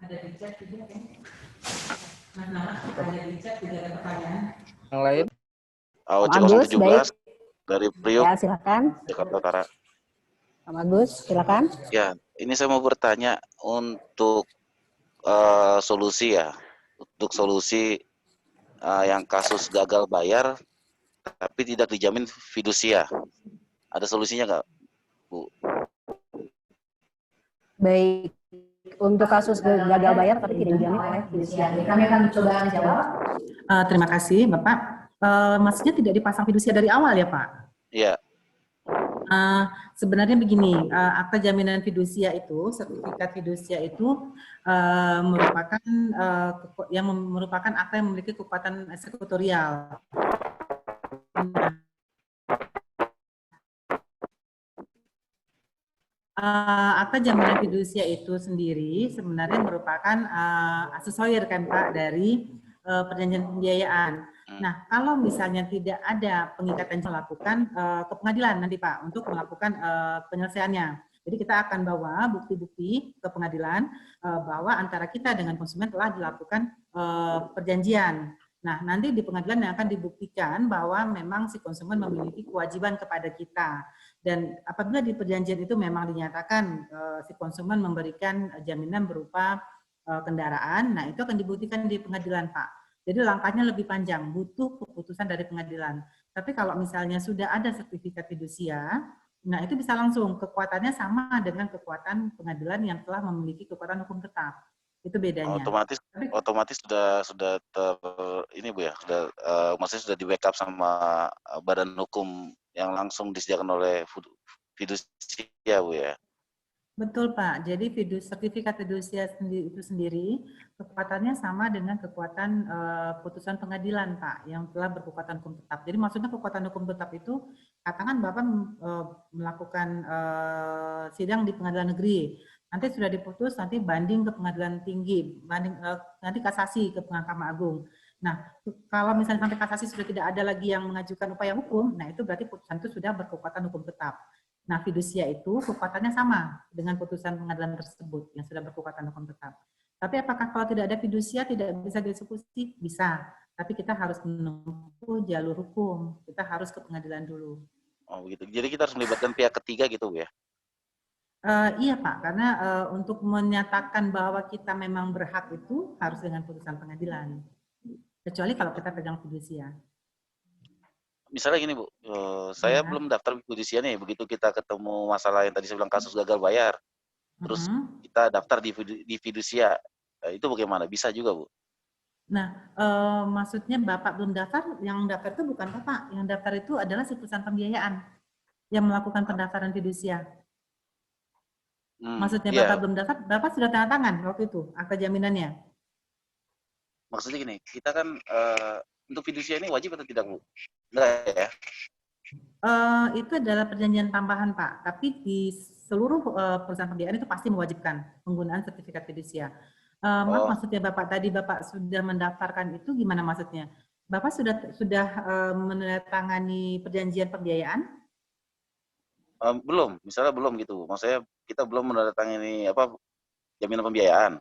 Ada di chat juga kayaknya? Nah, ada di chat juga ada pertanyaan. Yang lain? C017 dari Priok. Ya, silakan. Jakarta Utara. Pak Agus, silakan. Ya, ini saya mau bertanya untuk solusi ya. Untuk solusi yang kasus gagal bayar tapi tidak dijamin fidusia. Ada solusinya nggak, Bu? Baik. untuk kasus gagal bayar tapi tidak dijamin oleh fidusia. Kami akan coba menjawab. Terima kasih, Bapak. Maksudnya tidak dipasang fidusia dari awal ya, Pak? Iya. Sebenarnya begini, akta jaminan fidusia itu, sertifikat fidusia itu merupakan merupakan akta yang memiliki kekuatan eksekutorial. Akta jaminan fidusia itu sendiri sebenarnya merupakan aksesorir kan Pak dari perjanjian pembiayaan. Nah, kalau misalnya tidak ada pengikatan melakukan ke pengadilan nanti Pak untuk melakukan penyelesaiannya. Jadi kita akan bawa bukti-bukti ke pengadilan bahwa antara kita dengan konsumen telah dilakukan perjanjian. Nah, nanti di pengadilan yang akan dibuktikan bahwa memang si konsumen memiliki kewajiban kepada kita. Dan apabila di perjanjian itu memang dinyatakan si konsumen memberikan jaminan berupa kendaraan, nah itu akan dibuktikan di pengadilan, Pak. Jadi langkahnya lebih panjang, butuh keputusan dari pengadilan. Tapi kalau misalnya sudah ada sertifikat fidusia, nah itu bisa langsung, kekuatannya sama dengan kekuatan pengadilan yang telah memiliki kekuatan hukum tetap. Itu bedanya. Otomatis sudah ini Bu ya, maksudnya sudah di backup sama badan hukum yang langsung disediakan oleh fidusia Bu ya. Betul Pak. Jadi sertifikat fidusia itu sendiri kekuatannya sama dengan kekuatan putusan pengadilan Pak yang telah berkekuatan hukum tetap. Jadi maksudnya kekuatan hukum tetap itu katakan Bapak melakukan sidang di pengadilan negeri. Nanti sudah diputus, nanti banding ke pengadilan tinggi, nanti kasasi ke Mahkamah Agung. Nah, kalau misalnya sampai kasasi sudah tidak ada lagi yang mengajukan upaya hukum, nah itu berarti putusan itu sudah berkekuatan hukum tetap. Nah, fidusia itu kekuatannya sama dengan putusan pengadilan tersebut yang sudah berkekuatan hukum tetap. Tapi apakah kalau tidak ada fidusia tidak bisa dieksekusi? Bisa. Tapi kita harus menempuh jalur hukum. Kita harus ke pengadilan dulu. Oh begitu. Jadi kita harus melibatkan pihak ketiga gitu Bu ya? Iya Pak, karena untuk menyatakan bahwa kita memang berhak itu harus dengan putusan pengadilan. Kecuali kalau kita pegang fidusia. Misalnya gini Bu, saya belum daftar fidusia nih, begitu kita ketemu masalah yang tadi saya bilang kasus gagal bayar, terus kita daftar di fidusia, itu bagaimana? Bisa juga Bu? Nah, maksudnya Bapak belum daftar, yang daftar itu bukan Bapak, yang daftar itu adalah si perusahaan pembiayaan yang melakukan pendaftaran fidusia. Maksudnya Bapak belum daftar, Bapak sudah tanda tangan waktu itu, akta jaminannya? Maksudnya gini, kita kan untuk fidusia ini wajib atau tidak Bu? Enggak ya? Itu adalah perjanjian tambahan Pak, tapi di seluruh perusahaan pembiayaan itu pasti mewajibkan penggunaan sertifikat fidusia. Maaf, maksudnya Bapak tadi Bapak sudah mendaftarkan itu gimana maksudnya? Bapak sudah menandatangani perjanjian pembiayaan? Belum, misalnya belum gitu. Maksudnya kita belum menandatangani jaminan pembiayaan.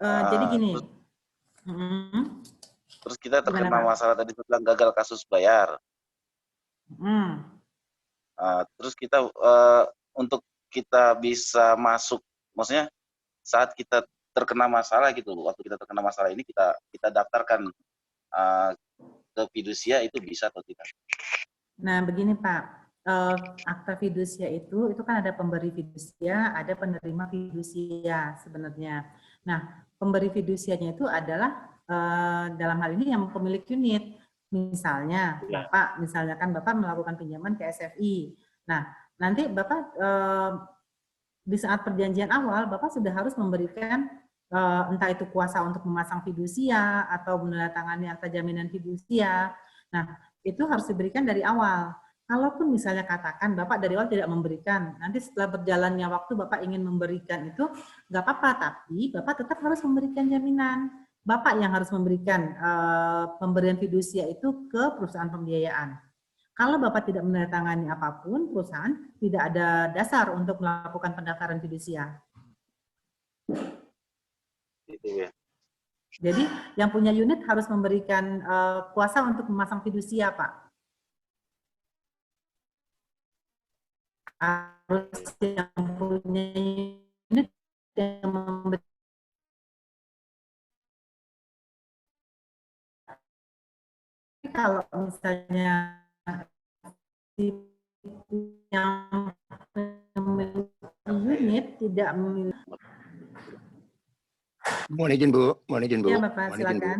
Jadi gini. Terus kita terkena masalah tadi tentang gagal kasus bayar. Terus kita untuk kita bisa masuk, maksudnya saat kita terkena masalah gitu, waktu kita terkena masalah ini kita daftarkan ke fidusia itu bisa atau tidak? Nah begini Pak. Akta fidusia itu kan ada pemberi fidusia, ada penerima fidusia sebenarnya. Nah, pemberi fidusianya itu adalah dalam hal ini yang pemilik unit. Misalnya, Bapak melakukan pinjaman ke SFI. Nah, nanti Bapak di saat perjanjian awal, Bapak sudah harus memberikan entah itu kuasa untuk memasang fidusia atau menandatangani akta jaminan fidusia. Nah, itu harus diberikan dari awal. Kalaupun misalnya katakan Bapak dari awal tidak memberikan, nanti setelah berjalannya waktu Bapak ingin memberikan itu, nggak apa-apa, tapi Bapak tetap harus memberikan jaminan. Bapak yang harus memberikan pemberian fidusia itu ke perusahaan pembiayaan. Kalau Bapak tidak menandatangani apapun, perusahaan tidak ada dasar untuk melakukan pendaftaran fidusia. Gitu ya. Jadi yang punya unit harus memberikan kuasa untuk memasang fidusia, Pak. Harus yang punya unit yang memberi. Kalau misalnya yang memiliki unit unit tidak memiliki. Mohon izin Bu, mohon izin Bu. Ya Bapak, Mohon izin, Bu. silakan.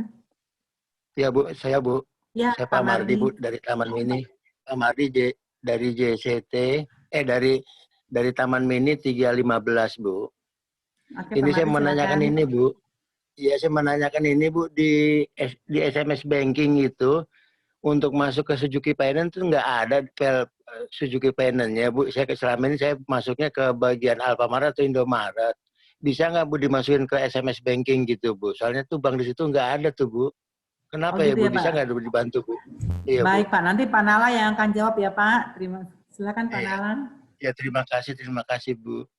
Ya Bu, saya Bu. Ya, Saya Pak Pak Mardi Bu dari Taman Mini. Pak Mardi dari JCT, dari Taman Mini 315 Bu. Oke, Ini Pak saya Mardi, menanyakan silakan. ini Bu. Iya, saya menanyakan ini Bu, di SMS banking itu untuk masuk ke Suzuki Finance itu nggak ada file Suzuki Finance-nya Bu. Saya selama ini saya masuknya ke bagian Alfamart atau Indomaret. Bisa nggak Bu dimasukin ke SMS banking gitu Bu? Soalnya tuh bank di situ nggak ada tuh Bu. Kenapa Oh, ya gitu Bu? ya, Bisa Pak? nggak dibantu Bu? Iya Baik Bu. Pak, nanti Pak Nala yang akan jawab ya Pak. Silakan Pak Iya. Nala. Ya terima kasih Bu.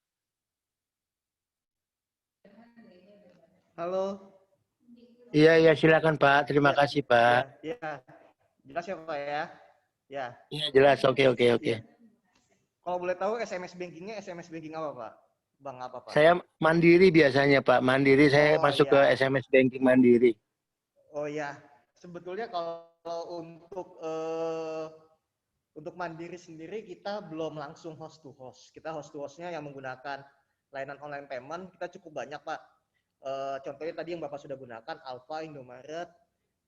Halo. Iya silakan Pak. Terima kasih Pak. Ya, jelas ya Pak ya. Ya. Iya jelas. Oke. Kalau boleh tahu SMS bankingnya SMS banking apa Pak? Bank apa Pak? Saya Mandiri biasanya Pak. Mandiri saya masuk ke SMS banking Mandiri. Oh ya, sebetulnya kalau untuk Mandiri sendiri kita belum langsung host to host. Kita host to hostnya yang menggunakan layanan online payment kita cukup banyak Pak. Contohnya tadi yang Bapak sudah gunakan Alfa, Indomaret,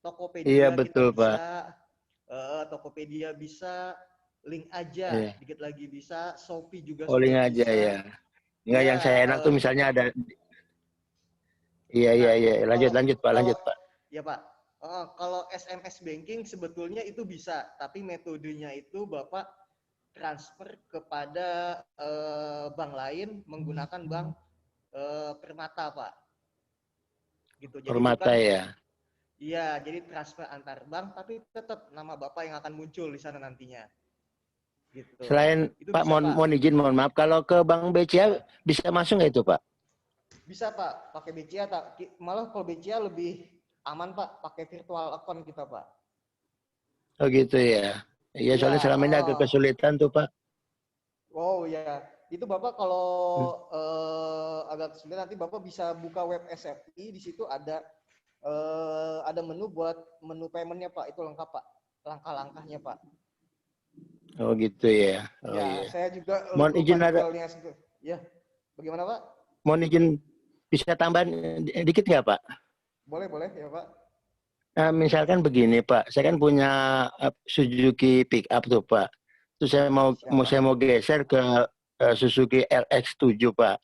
Tokopedia. Iya betul kita bisa, Pak. Tokopedia bisa, Link aja, Iya. dikit lagi bisa, Shopee juga Calling sudah aja bisa. ya. Enggak Ya, yang saya enak tuh misalnya ada. Iya. Lanjut Pak. Ya Pak. Kalau SMS banking sebetulnya itu bisa, tapi metodenya itu Bapak transfer kepada bank lain menggunakan bank Permata Pak. Gitu. Jadi Permata bukan, ya. Iya, jadi transfer antar bank, tapi tetap nama Bapak yang akan muncul di sana nantinya. Gitu. Selain Itu Pak, bisa, mohon izin, mohon maaf, kalau ke Bank BCA bisa masuk nggak itu Pak? Bisa Pak, pakai BCA. Malah kalau BCA lebih aman Pak, pakai virtual account kita Pak. Oh gitu ya. Iya soalnya selama ini agak kesulitan tuh Pak. Oh ya, itu Bapak kalau agak kesulitan nanti Bapak bisa buka web SFI, di situ ada menu buat menu paymentnya Pak, itu lengkap Pak, langkah-langkahnya Pak. Oh gitu ya. Oh ya, iya. saya juga Mohon izin ada. Ya, bagaimana Pak? Mohon izin bisa tambahan dikit nggak Pak? Boleh ya Pak. Nah, misalkan begini Pak, saya kan punya Suzuki Pickup tuh Pak. Terus saya mau geser ke Suzuki LX7 Pak.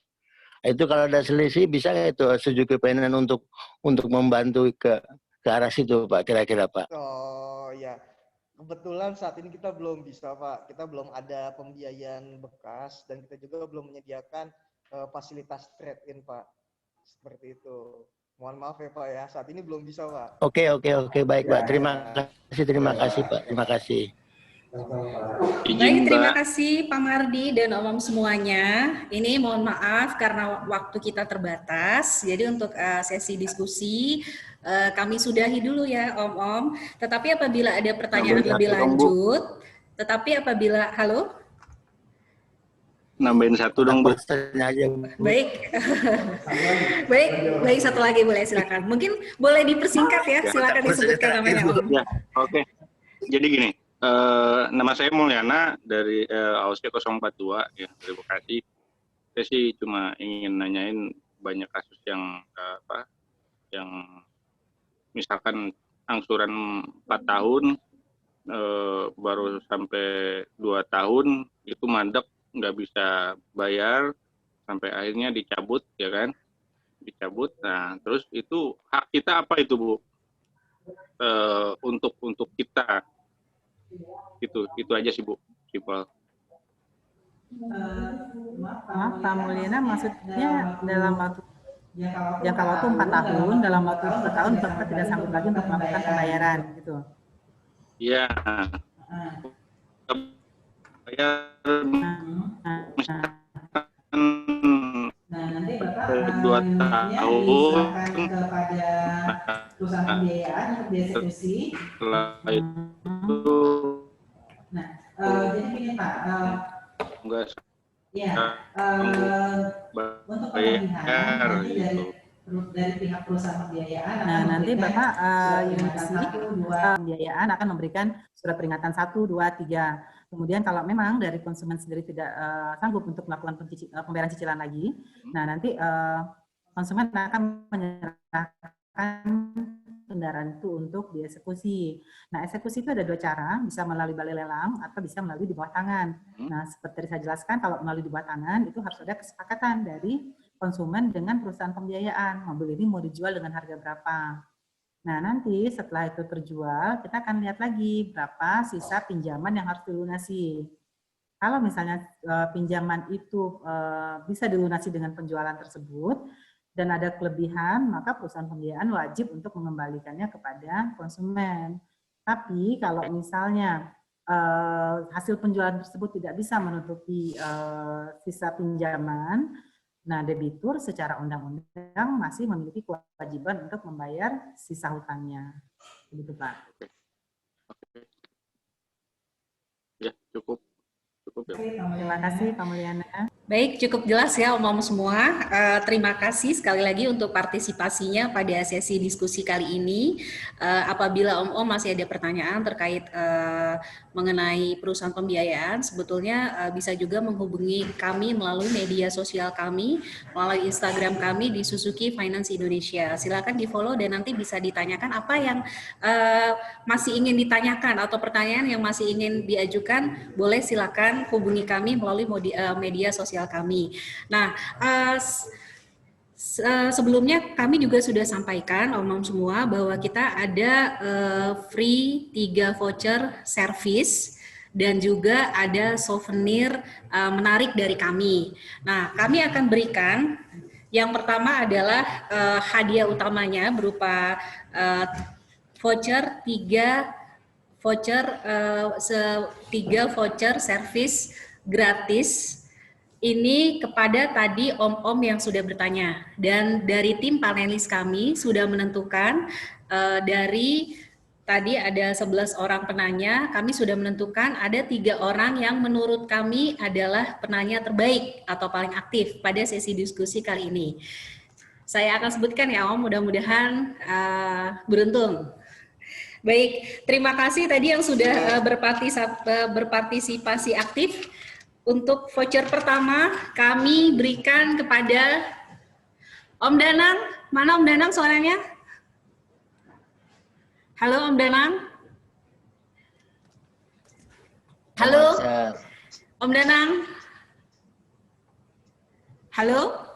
Itu kalau ada selisih bisa nggak itu Suzuki Finance untuk membantu ke arah situ Pak kira-kira Pak? Oh ya, kebetulan saat ini kita belum bisa Pak. Kita belum ada pembiayaan bekas dan kita juga belum menyediakan fasilitas trade-in Pak. Seperti itu. Mohon maaf ya Pak ya, saat ini belum bisa Pak. Oke, baik Pak. Terima kasih Pak. Terima kasih. Baik, terima kasih Pak Mardi dan Om semuanya. Ini mohon maaf karena waktu kita terbatas. Jadi untuk sesi diskusi kami sudahi dulu ya Om. Tetapi apabila ada pertanyaan lebih lanjut, halo? Nambahin satu dong Bu. Baik. baik satu lagi boleh silakan. Mungkin boleh dipersingkat ya, silakan disebutkan namanya Om. Ya, oke. Jadi gini, nama saya Mulyana dari AOC 042 ya dari Bekasi. Saya sih cuma ingin nanyain banyak kasus yang yang misalkan angsuran 4 tahun baru sampai 2 tahun itu mandek, nggak bisa bayar sampai akhirnya dicabut ya kan, nah terus itu hak kita apa itu Bu untuk kita itu aja sih Bu, simpel. Maaf Pak Mulyana, maksudnya dalam waktu jangka waktu 4 tahun, dalam waktu 4 tahun Bapak tidak sanggup lagi untuk melakukan pembayaran gitu. Iya. Nanti Bapak 2 tahun kepada perusahaan pembiayaan untuk dieksekusi. Nah, jadi gini Pak, untuk penagihan dari pihak perusahaan pembiayaan. Nah, nanti Bapak unit pembiayaan akan memberikan surat peringatan 1, 2, 3. Kemudian kalau memang dari konsumen sendiri tidak sanggup untuk melakukan pembayaran cicilan lagi, nah nanti konsumen akan menyerahkan kendaraan itu untuk dieksekusi. Nah, eksekusi itu ada 2 cara, bisa melalui balai lelang atau bisa melalui di bawah tangan. Nah, seperti saya jelaskan, kalau melalui di bawah tangan itu harus ada kesepakatan dari konsumen dengan perusahaan pembiayaan. Mobil ini mau dijual dengan harga berapa. Nah, nanti setelah itu terjual, kita akan lihat lagi berapa sisa pinjaman yang harus dilunasi. Kalau misalnya pinjaman itu bisa dilunasi dengan penjualan tersebut, dan ada kelebihan, maka perusahaan pembiayaan wajib untuk mengembalikannya kepada konsumen. Tapi kalau misalnya hasil penjualan tersebut tidak bisa menutupi sisa pinjaman, nah debitur secara undang-undang masih memiliki kewajiban untuk membayar sisa hutangnya. Begitu, Pak. Ya, cukup. Cukup ya. Terima kasih, Pak Mulyana. Baik, cukup jelas ya Om-Om semua. Terima kasih sekali lagi untuk partisipasinya pada sesi diskusi kali ini. Apabila Om-Om masih ada pertanyaan terkait mengenai perusahaan pembiayaan, sebetulnya bisa juga menghubungi kami melalui media sosial kami, melalui Instagram kami di Suzuki Finance Indonesia. Silakan di-follow dan nanti bisa ditanyakan apa yang masih ingin ditanyakan atau pertanyaan yang masih ingin diajukan, boleh silakan hubungi kami melalui media sosial kami. Nah, sebelumnya kami juga sudah sampaikan Om-Om semua bahwa kita ada free 3 voucher service dan juga ada souvenir menarik dari kami. Nah, kami akan berikan yang pertama adalah hadiah utamanya berupa voucher 3 voucher service gratis ini kepada tadi Om-Om yang sudah bertanya. Dan dari tim panelis kami sudah menentukan dari tadi ada 11 orang penanya, kami sudah menentukan ada 3 orang yang menurut kami adalah penanya terbaik atau paling aktif pada sesi diskusi kali ini. Saya akan sebutkan ya Om, mudah-mudahan beruntung. Baik, terima kasih tadi yang sudah berpartisipasi aktif. Untuk voucher pertama kami berikan kepada Om Danang. Mana Om Danang suaranya? Halo Om Danang. Halo Om Danang. Halo.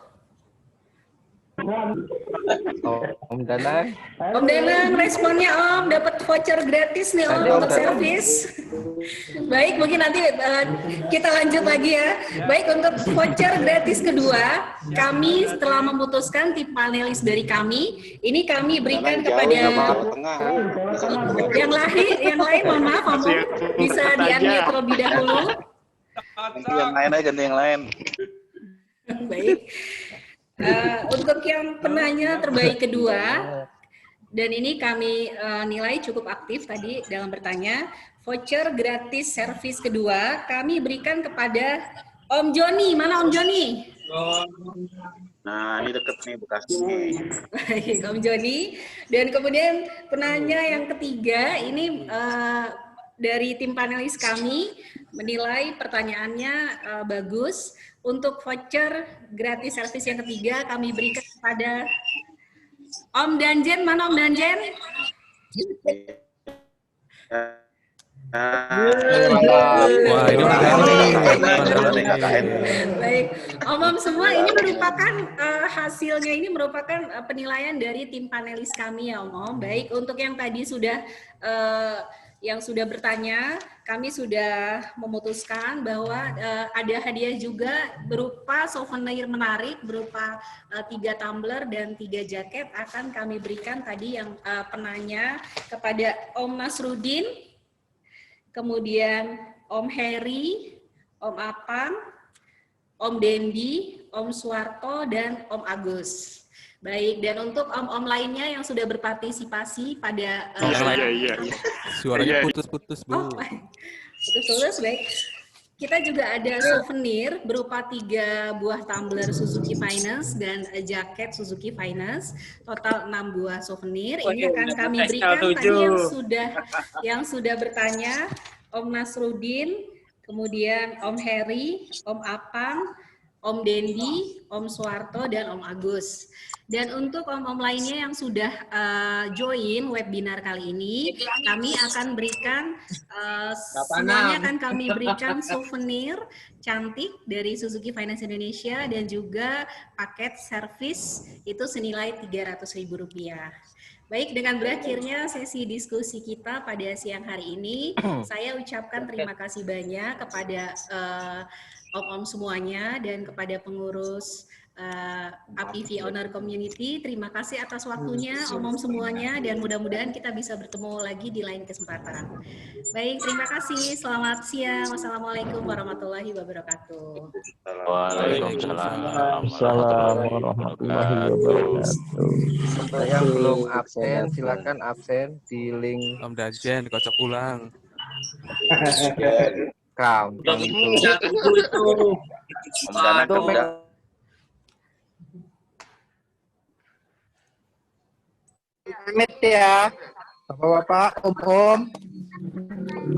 Om Danang. Om Danang, responnya Om, dapat voucher gratis nih Om untuk servis. Baik, mungkin nanti kita lanjut lagi ya. Baik, untuk voucher gratis kedua, kami setelah memutuskan tim panelis dari kami, ini kami berikan kepada yang lain, mohon maaf Om, bisa di-unmute terlebih dahulu. Ganti yang lain aja, ganti yang lain. Baik. Untuk yang penanya terbaik kedua, dan ini kami nilai cukup aktif tadi dalam bertanya, voucher gratis servis kedua kami berikan kepada Om Joni. Mana Om Joni? Nah, ini deket nih Bekasi. Baik, Om Joni. Dan kemudian penanya yang ketiga, ini dari tim panelis kami menilai pertanyaannya bagus. Untuk voucher gratis servis yang ketiga kami berikan kepada Om Danjen. Mana Om Danjen? Wah, ini baik, Om semua ini merupakan hasilnya ini merupakan penilaian dari tim panelis kami ya Om. Baik, untuk yang tadi sudah yang sudah bertanya, kami sudah memutuskan bahwa ada hadiah juga berupa souvenir menarik berupa 3 tumbler dan 3 jaket akan kami berikan tadi yang penanya kepada Om Nasrudin, kemudian Om Heri, Om Apang, Om Dendi, Om Suwarto, dan Om Agus. Baik, dan untuk om-om lainnya yang sudah berpartisipasi pada suaranya putus-putus, Bu. Putus-putus, baik. Kita juga ada souvenir berupa 3 buah tumbler Suzuki Finance dan jaket Suzuki Finance, total 6 buah souvenir. Ini akan kami berikan tadi yang sudah bertanya, Om Nasrudin, kemudian Om Heri, Om Apang, Om Dendi, Om Suwarto, dan Om Agus. Dan untuk om-om lainnya yang sudah join webinar kali ini, kami akan berikan, semuanya akan kami berikan souvenir cantik dari Suzuki Finance Indonesia dan juga paket servis itu senilai Rp300.000. Baik, dengan berakhirnya sesi diskusi kita pada siang hari ini, saya ucapkan terima kasih banyak kepada om-om semuanya dan kepada pengurus APV Owner Community. Terima kasih atas waktunya om-om semuanya dan mudah-mudahan kita bisa bertemu lagi di lain kesempatan. Baik, terima kasih. Selamat siang. Wassalamualaikum warahmatullahi wabarakatuh. Waalaikumsalam warahmatullahi wabarakatuh. Untuk yang belum absen, silakan absen di link. Om Dajen kocok ulang. Gampang itu. Om Danang kan udah. Amit ya, bapak-bapak, om-om.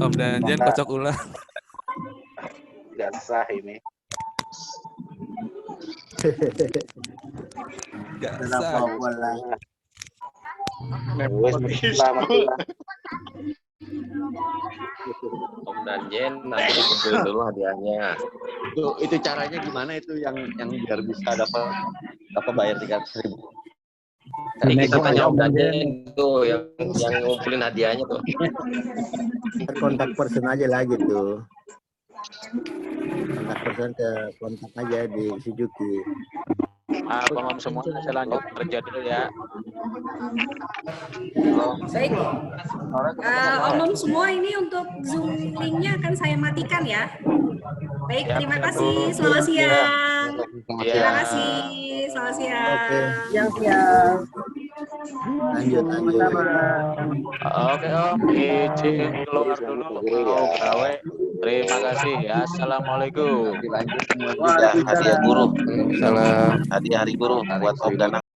Om Dajen kocok ulang. Gak sah ini. Gak sah. Om Danjen nanti kumpulin dulu hadiahnya. Itu caranya gimana itu yang biar bisa dapat bayar 300.000? Tadi kita tanya Om Danjen tuh yang ngumpulin hadiahnya tuh. Kontak person aja lah gitu. Kontak person ke kontak aja di Suzuki. Om semua saya lanjut kerja dulu ya. Baik, om-om semua ini untuk Zoom link-nya akan saya matikan ya. Baik, terima kasih. Selamat siang. Terima kasih. Selamat siang. Siang. Lanjut. Oke Om, izin keluar dulu mau gawe. Terima kasih. Assalamualaikum. Dilanjut semua juga hadiah guru. Salam. Hadiah hari guru buat Om Danang.